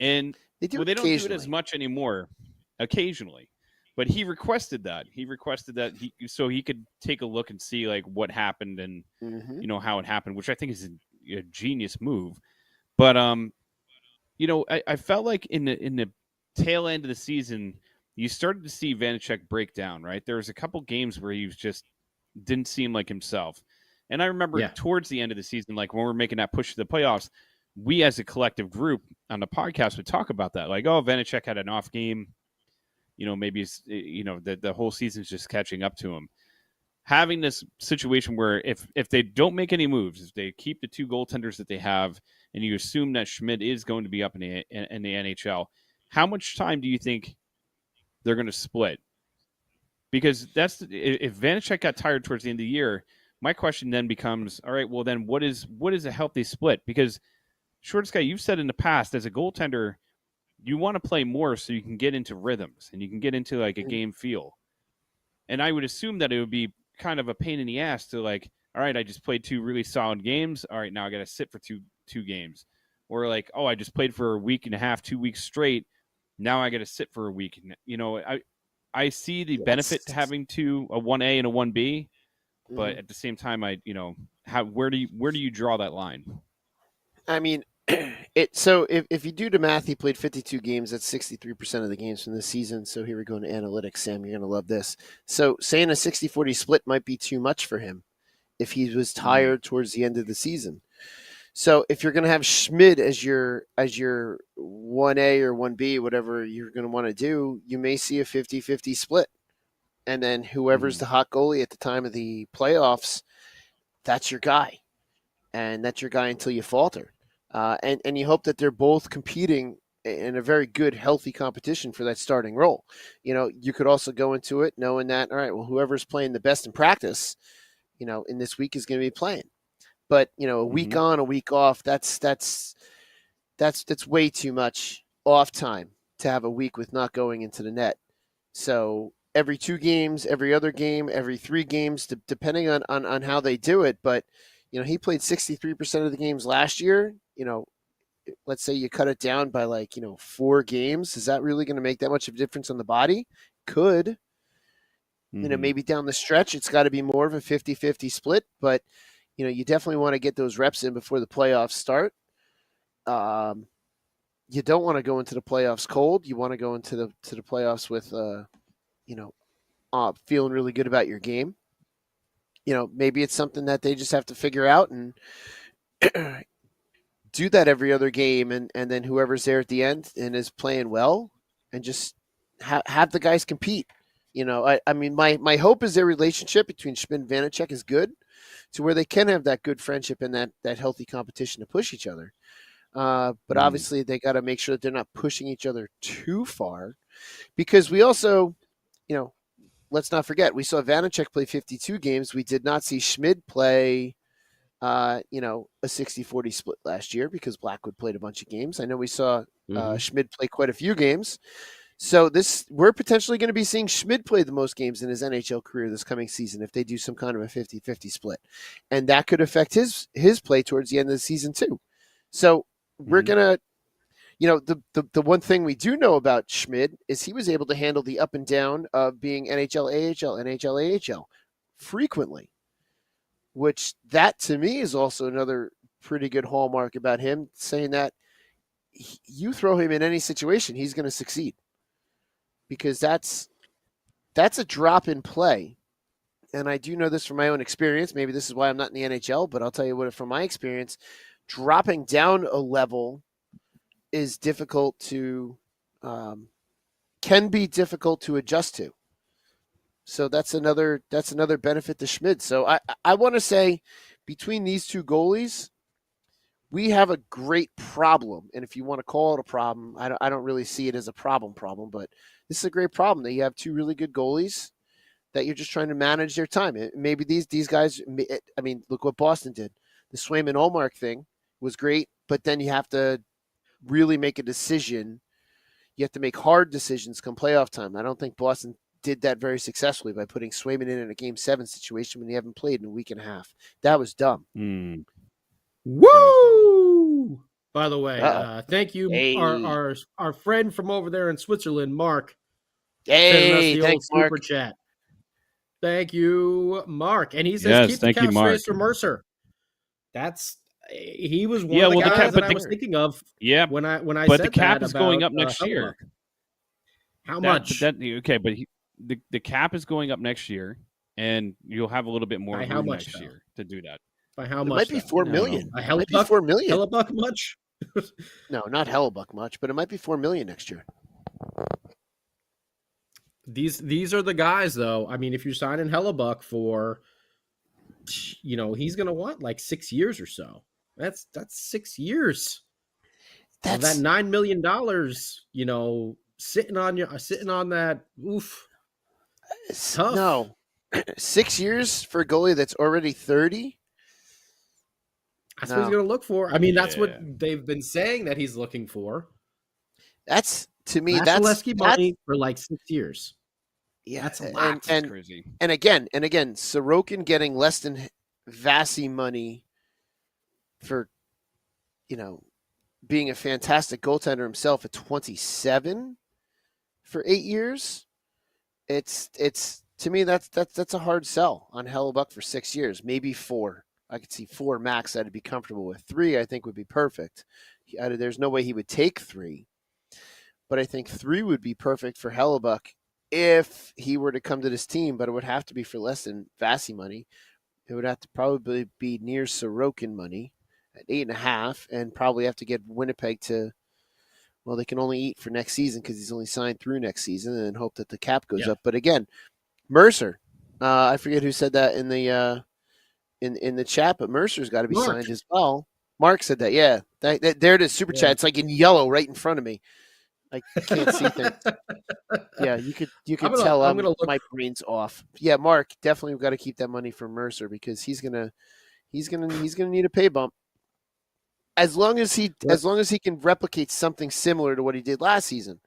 And they don't do it as much anymore, occasionally. But he requested that. So he could take a look and see like what happened and how it happened, which I think is a genius move. But I felt like in the tail end of the season, you started to see Vanecek break down, right? There was a couple games where he was just didn't seem like himself. And I remember towards the end of the season, like when we were making that push to the playoffs, we as a collective group on the podcast would talk about that. Like, oh, Vanecek had an off game. Maybe it's, the whole season's just catching up to him. Having this situation where if they don't make any moves, if they keep the two goaltenders that they have, and you assume that Schmid is going to be up in the NHL, how much time do you think they're going to split? Because if Vanecek got tired towards the end of the year, my question then becomes, all right, well then what is a healthy split? Because Short Sky, you've said in the past, as a goaltender, you want to play more so you can get into rhythms and you can get into like a game feel. And I would assume that it would be kind of a pain in the ass to like, all right, I just played 2 really solid games. All right, now I got to sit for two games. Or like, oh, I just played for a week and a half, 2 weeks straight. Now I got to sit for a week. I see the benefit to having a 1A and a 1B, but at the same time, where do you draw that line? I mean, so if you do the math, he played 52 games. That's 63% of the games from this season. So here we go into analytics. Sam, you're going to love this. So saying a 60-40 split might be too much for him if he was tired towards the end of the season. So if you're going to have Schmid as your 1A or 1B, whatever you're going to want to do, you may see a 50-50 split. And then whoever's the hot goalie at the time of the playoffs, that's your guy. And that's your guy until you falter. And you hope that they're both competing in a very good, healthy competition for that starting role. You could also go into it knowing that, all right, well, whoever's playing the best in practice, in this week is going to be playing. But, a week on, a week off, that's way too much off time to have a week with not going into the net. So every 2 games, every other game, every 3 games, depending on how they do it. But, he played 63% of the games last year. Let's say you cut it down by 4 games. Is that really going to make that much of a difference on the body? Could. Maybe down the stretch, it's got to be more of a 50-50 split. But, you definitely want to get those reps in before the playoffs start. You don't want to go into the playoffs cold. You want to go into the playoffs with, feeling really good about your game. Maybe it's something that they just have to figure out and do that every other game. And then whoever's there at the end and is playing well and just have the guys compete. I mean, my hope is their relationship between Schmid and Vanecek is good to where they can have that good friendship and that healthy competition to push each other. But obviously they got to make sure that they're not pushing each other too far, because we also, let's not forget, we saw Vanecek play 52 games. We did not see Schmid play, a 60-40 split last year because Blackwood played a bunch of games. I know we saw Schmid play quite a few games. So we're potentially going to be seeing Schmid play the most games in his NHL career this coming season if they do some kind of a 50-50 split. And that could affect his play towards the end of the season too. So we're going to, the one thing we do know about Schmid is he was able to handle the up and down of being NHL, AHL, NHL, AHL frequently, which that to me is also another pretty good hallmark about him, saying that you throw him in any situation, he's going to succeed. Because that's a drop in play. And I do know this from my own experience. Maybe this is why I'm not in the NHL, but I'll tell you what, from my experience, dropping down a level is difficult to, can be difficult to adjust to. So that's another benefit to Schmid. So I want to say between these two goalies, we have a great problem. And if you want to call it a problem, I don't really see it as a problem, but this is a great problem that you have 2 really good goalies that you're just trying to manage their time. Maybe these guys, I mean, look what Boston did. The Swayman-Ullmark thing was great, but then you have to really make a decision. You have to make hard decisions come playoff time. I don't think Boston did that very successfully by putting Swayman in a Game 7 situation when he haven't played in a week and a half. That was dumb. Woo! By the way, thank you, Hey. our friend from over there in Switzerland, Mark. Hey, thanks, old Mark. super chat. Thank you, Mark. And he says, Yes, keep the thank you, cap Mark. raised for Mercer. He was one of the guys that I was thinking of. Yeah, when I but said the cap that is going about, up next year. How much? Okay, but the cap is going up next year, and you'll have a little bit more By how room much, next though? year to do that. By how It much? might be $4 million. A hell Might be $4 million. Hellebuck much? No, not Hellebuck much, but it might be $4 million next year. These are the guys, though. I mean, if you're signing Hellebuck for, he's going to want like 6 years or so. That's 6 years. Of that $9 million, sitting on that. Oof. Tough. No, 6 years for a goalie that's already 30. That's what he's going to look for. I mean, that's what they've been saying that he's looking for. That's, to me, Vasilevsky money for like 6 years. Yeah, that's a lot. That's crazy. And again, Sorokin getting less than Vasi money for, being a fantastic goaltender himself at 27 for 8 years. It's to me that's a hard sell on Hellebuck for 6 years, maybe 4. I could see 4 max. I'd be comfortable with. 3, I think, would be perfect. There's no way he would take 3, but I think 3 would be perfect for Hellebuck if he were to come to this team. But it would have to be for less than Vasi money. It would have to probably be near Sorokin money at 8.5, and probably have to get Winnipeg to. Well, they can only eat for next season because he's only signed through next season, and hope that the cap goes up. But again, Mercer, I forget who said that in the in the chat, but Mercer's got to be signed as well. Mark said that. Yeah, there it is. Super chat. It's like in yellow right in front of me. I can't see things. Yeah, you could tell my brain's off. Yeah, Mark, definitely got to keep that money for Mercer because he's gonna need a pay bump. As long as he can replicate something similar to what he did last season,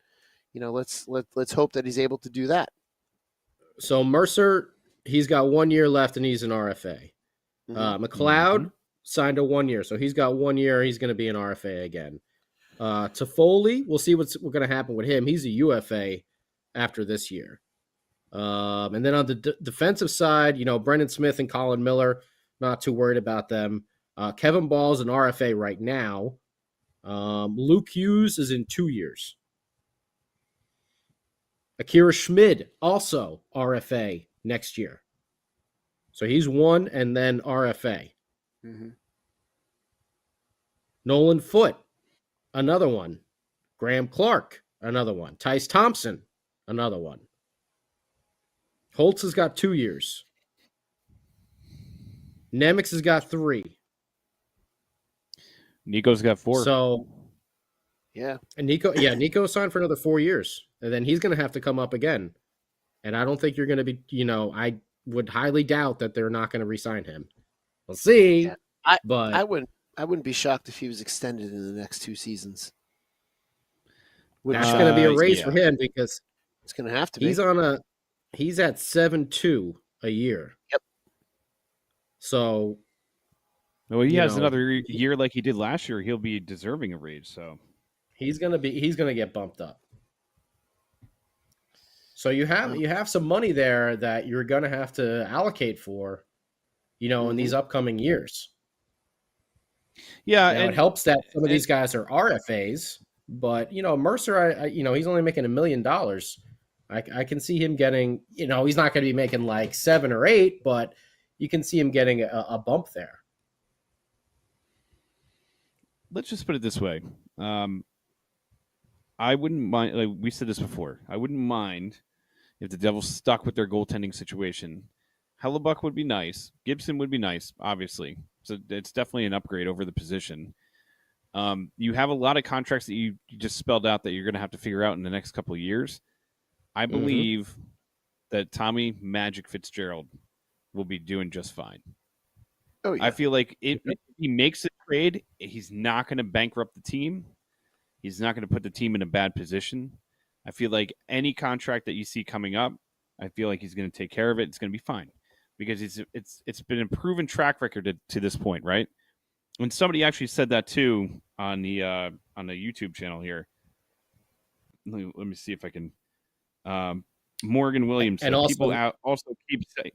let's hope that he's able to do that. So Mercer, he's got 1 year left and he's an RFA. McLeod signed a 1 year, so he's got 1 year. He's going to be an RFA again. Toffoli, we'll see what's going to happen with him. He's a UFA after this year. And then on the defensive side, Brendan Smith and Colin Miller, not too worried about them. Kevin Ball's an RFA right now. Luke Hughes is in 2 years. Akira Schmid, also RFA next year. So he's 1 and then RFA. Nolan Foote, another one. Graham Clark, another one. Tice Thompson, another one. Holtz has got 2 years. Nemec has got 3. Nico's got 4. So, yeah. And Nico signed for another 4 years. And then he's going to have to come up again. And I don't think you're going to be, I would highly doubt that they're not going to re-sign him. We'll see. Yeah. I wouldn't be shocked if he was extended in the next 2 seasons. That's going to be a raise for him because it's going to have to be. He's at 7.2 a year. Yep. So, well, he has another year like he did last year. He'll be deserving a raise. So he's going to get bumped up. So you have some money there that you're going to have to allocate for, in these upcoming years. Yeah, and it helps that some of these guys are RFAs, but Mercer, he's only making $1 million. I can see him getting, he's not going to be making like 7 or 8, but you can see him getting a bump there. Let's just put it this way. I wouldn't mind, like we said this before, I wouldn't mind if the Devils stuck with their goaltending situation. Hellebuck would be nice. Gibson would be nice, obviously. So it's definitely an upgrade over the position. You have a lot of contracts that you just spelled out that you're going to have to figure out in the next couple of years. I believe that Tommy Magic Fitzgerald will be doing just fine. Oh, yeah. I feel like if he makes a trade, he's not going to bankrupt the team. He's not going to put the team in a bad position. I feel like any contract that you see coming up, I feel like he's going to take care of it. It's going to be fine because it's been a proven track record to this point, right? When somebody actually said that too on the YouTube channel here. Let me see if I can. Morgan Williams and people also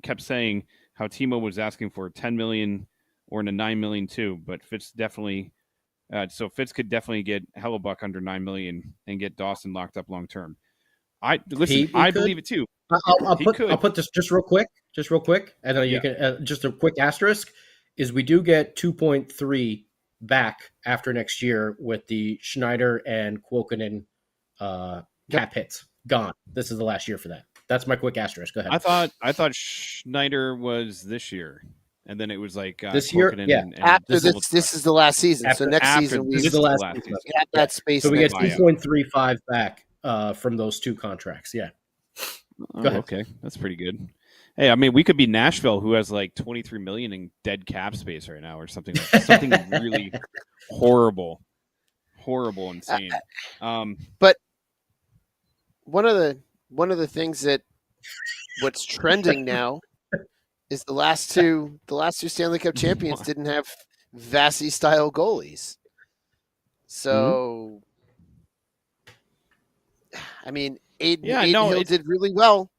kept saying how Timo was asking for $10 million or in a $9 million too, but Fitz definitely. So Fitz could definitely get Hellebuck under $9 million and get Dawson locked up long term. I believe it too. I'll put this just real quick, and then you can just a quick asterisk is we do get $2.3 back after next year with the Schneider and Kuokkanen cap hits gone. This is the last year for that. That's my quick asterisk. Go ahead. I thought Schneider was this year, and then it was like this year. Kuokkanen Yeah, and After this is the last season. So next season this we is the last season. season. have that space. So we get next 2.35 back from those two contracts. Yeah. Oh, okay, that's pretty good. Hey, I mean, we could be Nashville, who has like 23 million in dead cap space right now, or something really horrible, insane. But one of the things that what's trending now is the last two Stanley Cup champions didn't have Vasi style goalies. So, I mean, Aiden Hill did really well,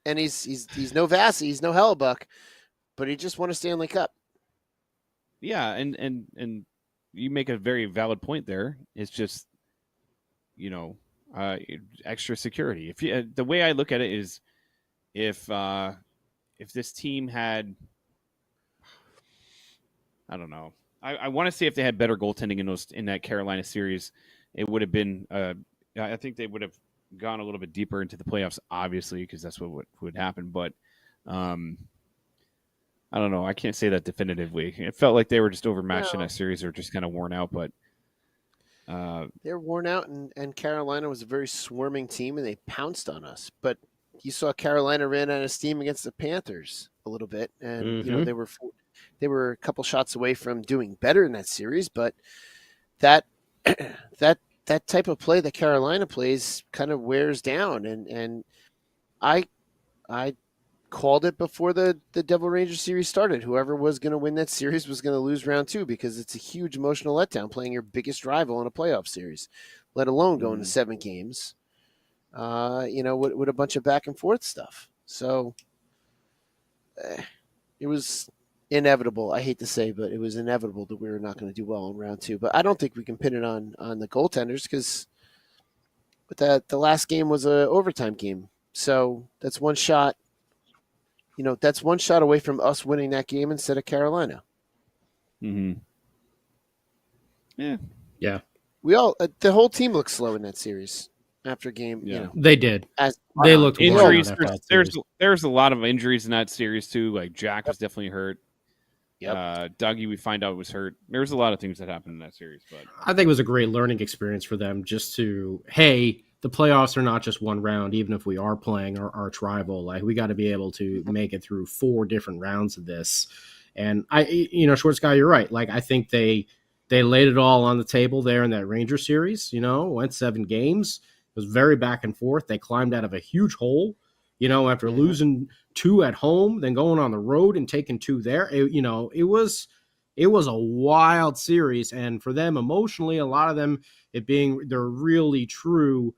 and he's no Vasi, he's no Hellebuck, but he just won a Stanley Cup. Yeah, and you make a very valid point there. It's just, extra security. If you, the way I look at it is, if this team had, I don't know, I want to say if they had better goaltending in that Carolina series, it would have been. I think they would have gone a little bit deeper into the playoffs, obviously, because that's what would happen. But I don't know. I can't say that definitively. It felt like they were just overmatched in that series, or just kind of worn out. But they're worn out, and Carolina was a very swarming team, and they pounced on us. But you saw Carolina ran out of steam against the Panthers a little bit, and they were a couple shots away from doing better in that series. But that type of play that Carolina plays kind of wears down, and I called it before the Devil Ranger series started. Whoever was going to win that series was going to lose round 2, because it's a huge emotional letdown playing your biggest rival in a playoff series, let alone going to 7 games. With a bunch of back and forth stuff. So it was inevitable. I hate to say, but it was inevitable that we were not going to do well in round 2. But I don't think we can pin it on the goaltenders, because the last game was an overtime game. So that's one shot. That's one shot away from us winning that game instead of Carolina. Mm-hmm. Yeah. Yeah. We all the whole team looked slow in that series after game. Yeah. They did. They looked injuries. There's a lot of injuries in that series too. Like Jack was definitely hurt. Yep. Dougie, we find out, was hurt. There's a lot of things that happened in that series, but I think it was a great learning experience for them, just to, hey, the playoffs are not just one round. Even if we are playing our arch rival, like, we got to be able to make it through 4 different rounds of this. And Schwartz guy, you're right. Like, I think they laid it all on the table there in that Ranger series. Went 7 games. It was very back and forth. They climbed out of a huge hole, after losing 2 at home, then going on the road and taking 2 there. It was a wild series. And for them emotionally, a lot of them, it being their really true,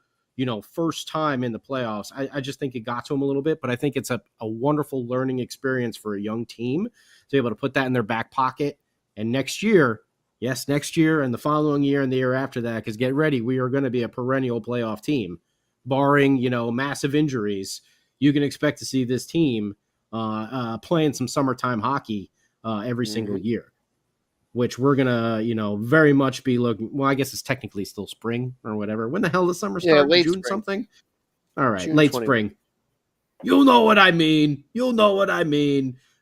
first time in the playoffs, I just think it got to them a little bit. But I think it's a wonderful learning experience for a young team to be able to put that in their back pocket. And next year and the following year and the year after that, because get ready, we are going to be a perennial playoff team, barring, massive injuries. You can expect to see this team playing some summertime hockey every single year, which we're going to, very much be looking. Well, I guess it's technically still spring or whatever. When the hell does summer start? Late June spring. Something? All right, June late 20. spring. You'll know what I mean.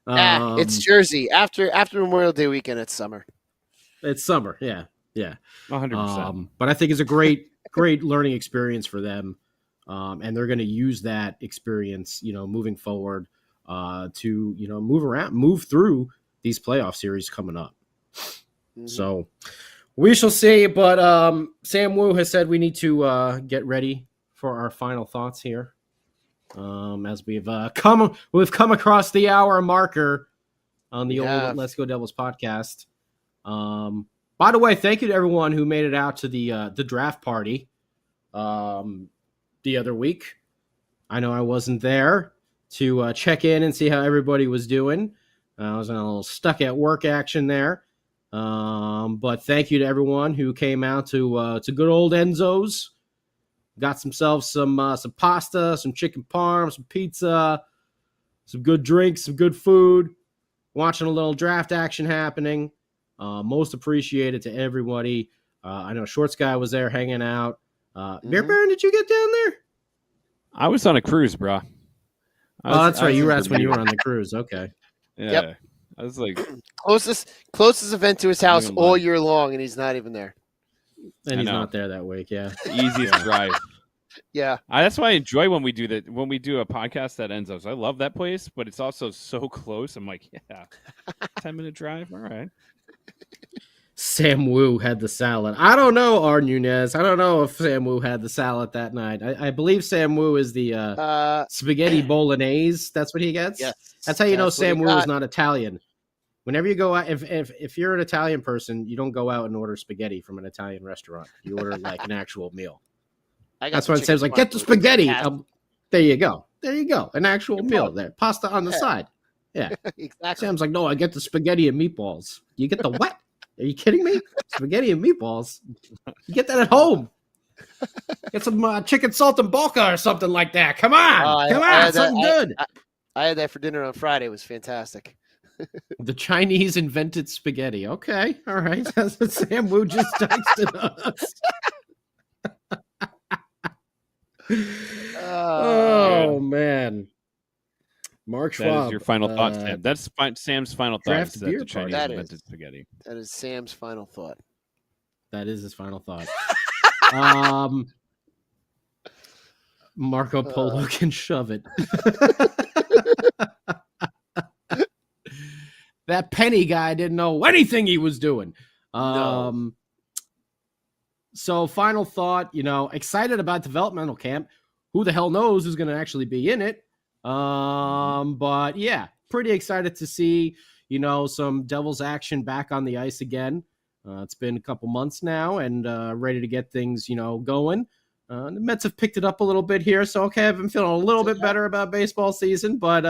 It's Jersey. After Memorial Day weekend, it's summer. It's summer, yeah. 100%. But I think it's a great learning experience for them, and they're going to use that experience, moving forward, to move through these playoff series coming up. Mm-hmm. So we shall see. But Sam Wu has said we need to get ready for our final thoughts here, as we've come across the hour marker on the old Let's Go Devils podcast. By the way, thank you to everyone who made it out to the draft party the other week. I know I wasn't there to check in and see how everybody was doing. I was in a little stuck at work action there. But thank you to everyone who came out to good old Enzo's. Got themselves some pasta, some chicken parm, some pizza, some good drinks, some good food. Watching a little draft action happening. Most appreciated to everybody. I know Shorts Guy was there hanging out. Beer Mhm. Baron, did you get down there? I was on a cruise, bro. Oh, that's right. You That's when you were on the cruise. Okay. Yeah. Yep. I was like, Closest event to his house Living all life. year long, and he's not even there. And I he's know. not there that week. Yeah. easiest drive. Yeah. That's why I enjoy when we do that. When we do a podcast that ends up, I love that place, but it's also so close. I'm like, yeah, 10-minute drive. All right. Sam Wu had the salad. I don't know, R. Nunez. I don't know if Sam Wu had the salad that night. I believe Sam Wu is the spaghetti bolognese. That's what he gets. Yes. That's how you know That's what he Sam Wu is got. not Italian. Whenever you go out, if you're an Italian person, you don't go out and order spaghetti from an Italian restaurant. You order like an actual meal. I got That's the why it chicken says like, get the parm. spaghetti. Yeah. There you go. There you go. An actual Good meal point. there. Pasta on the Yeah. side. Yeah. Exactly. Sam's like, no, I get the spaghetti and meatballs. You get the what? Are you kidding me? Spaghetti and meatballs? You get that at home. Get some chicken salt and bulka or something like that. Come on. Come on. Something good. I had that for dinner on Friday. It was fantastic. The Chinese invented spaghetti. Okay. All right. That's what Sam Wu just texted us. Oh, man. Mark Schwab. That is your final thought, Sam. That's Sam's final thought. draft Is that beer the Chinese party. That invented is. spaghetti. That is Sam's final thought. That is his final thought. Marco Polo can shove it. That Penny guy didn't know anything he was doing. No. So final thought, excited about developmental camp. Who the hell knows who's going to actually be in it? But yeah, pretty excited to see, some Devils action back on the ice again. It's been a couple months now and ready to get things, going. The Mets have picked it up a little bit here. So, okay, I've been feeling a little bit better about baseball season, but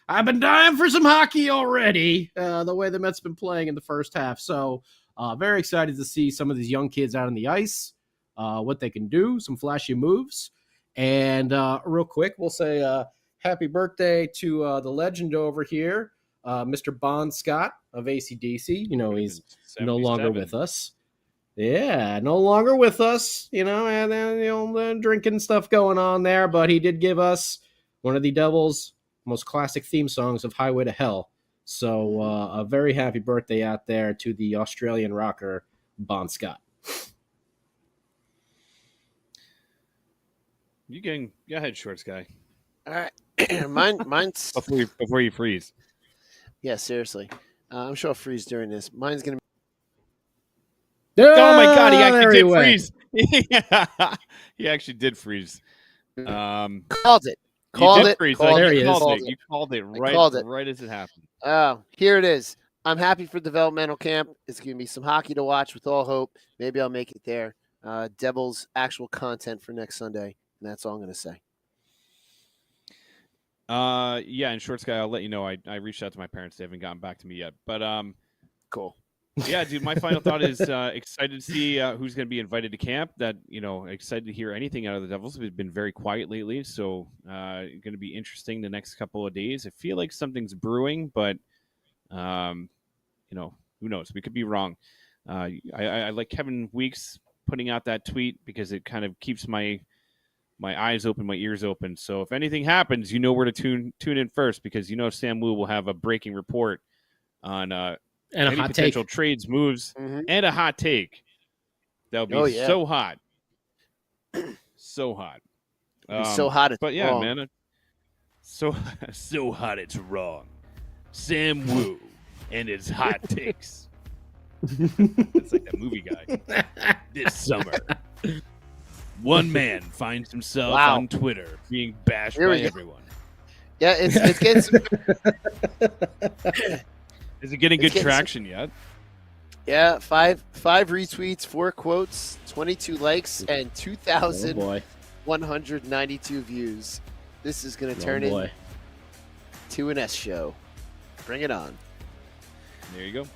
I've been dying for some hockey already, the way the Mets have been playing in the first half. So very excited to see some of these young kids out on the ice, what they can do, some flashy moves. And real quick, we'll say happy birthday to the legend over here, Mr. Bon Scott of AC/DC. He's no longer with us. Yeah, no longer with us, and then the drinking stuff going on there. But he did give us one of the Devils' most classic theme songs of Highway to Hell. So a very happy birthday out there to the Australian rocker, Bon Scott. Go ahead, Shorts Guy. All right. Mine's Before you freeze. yeah, seriously. I'm sure I'll freeze during this. Mine's gonna Oh my God, he actually did went. freeze. He actually did freeze. called it. You Called did it. freeze. Called There it. he is. Called it. You called it called it. right as it happened. Oh, here it is. I'm happy for developmental camp. It's going to be some hockey to watch with all hope. Maybe I'll make it there. Devils actual content for next Sunday, and that's all I'm going to say. Yeah, and Shorts Guy, I'll let you know. I reached out to my parents. They haven't gotten back to me yet. But Cool. yeah, dude, my final thought is excited to see who's going to be invited to camp. That, excited to hear anything out of the Devils. We've been very quiet lately, so going to be interesting the next couple of days. I feel like something's brewing, but who knows? We could be wrong. I like Kevin Weeks putting out that tweet because it kind of keeps my eyes open, my ears open. So if anything happens, you know where to tune in first, because Sam Wu will have a breaking report on And a any hot potential take. trades, moves, Mhm. and a hot take. That would be yeah. so hot. So hot. It'd be so hot. It's But yeah, wrong. man. So hot it's wrong. Sam Wu and his hot takes. It's like that movie guy. This summer, one man finds himself Wow. on Twitter being bashed Here by we go. everyone. Yeah, it's getting some, Is it getting It's good getting traction yet? yeah, five retweets, 4 quotes, 22 likes, and Oh 2,192 boy. views. This is going to Oh turn boy. into an S show. Bring it on. There you go.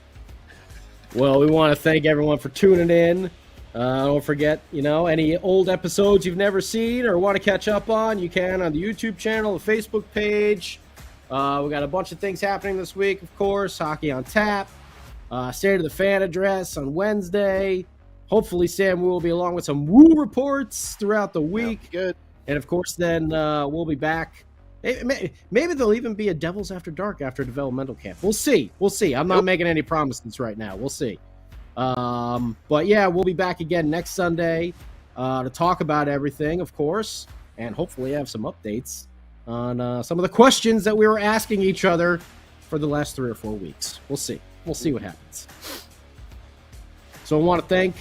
Well, we want to thank everyone for tuning in. Don't forget, any old episodes you've never seen or want to catch up on, you can on the YouTube channel, the Facebook page. We got a bunch of things happening this week, of course. Hockey on Tap. State of the Fan address on Wednesday. Hopefully, Sam will be along with some Woo reports throughout the week. Good. And, of course, then we'll be back. Maybe there'll even be a Devils After Dark after developmental camp. We'll see. I'm not making any promises right now. We'll see. But, yeah, we'll be back again next Sunday to talk about everything, of course, and hopefully have some updates on some of the questions that we were asking each other for the last 3 or 4 weeks. We'll see. We'll see what happens. So I want to thank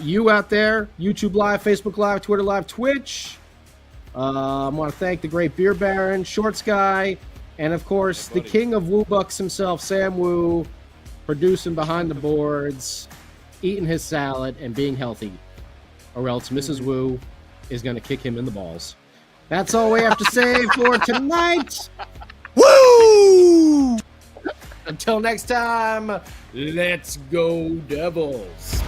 you out there, YouTube Live, Facebook Live, Twitter Live, Twitch. I want to thank the great Beer Baron, Shorts Guy, and, of course, the king of Woo Bucks himself, Sam Woo, producing behind the boards, eating his salad, and being healthy, or else Mrs. Woo is going to kick him in the balls. That's all we have to say for tonight. Woo! Until next time, let's go Devils.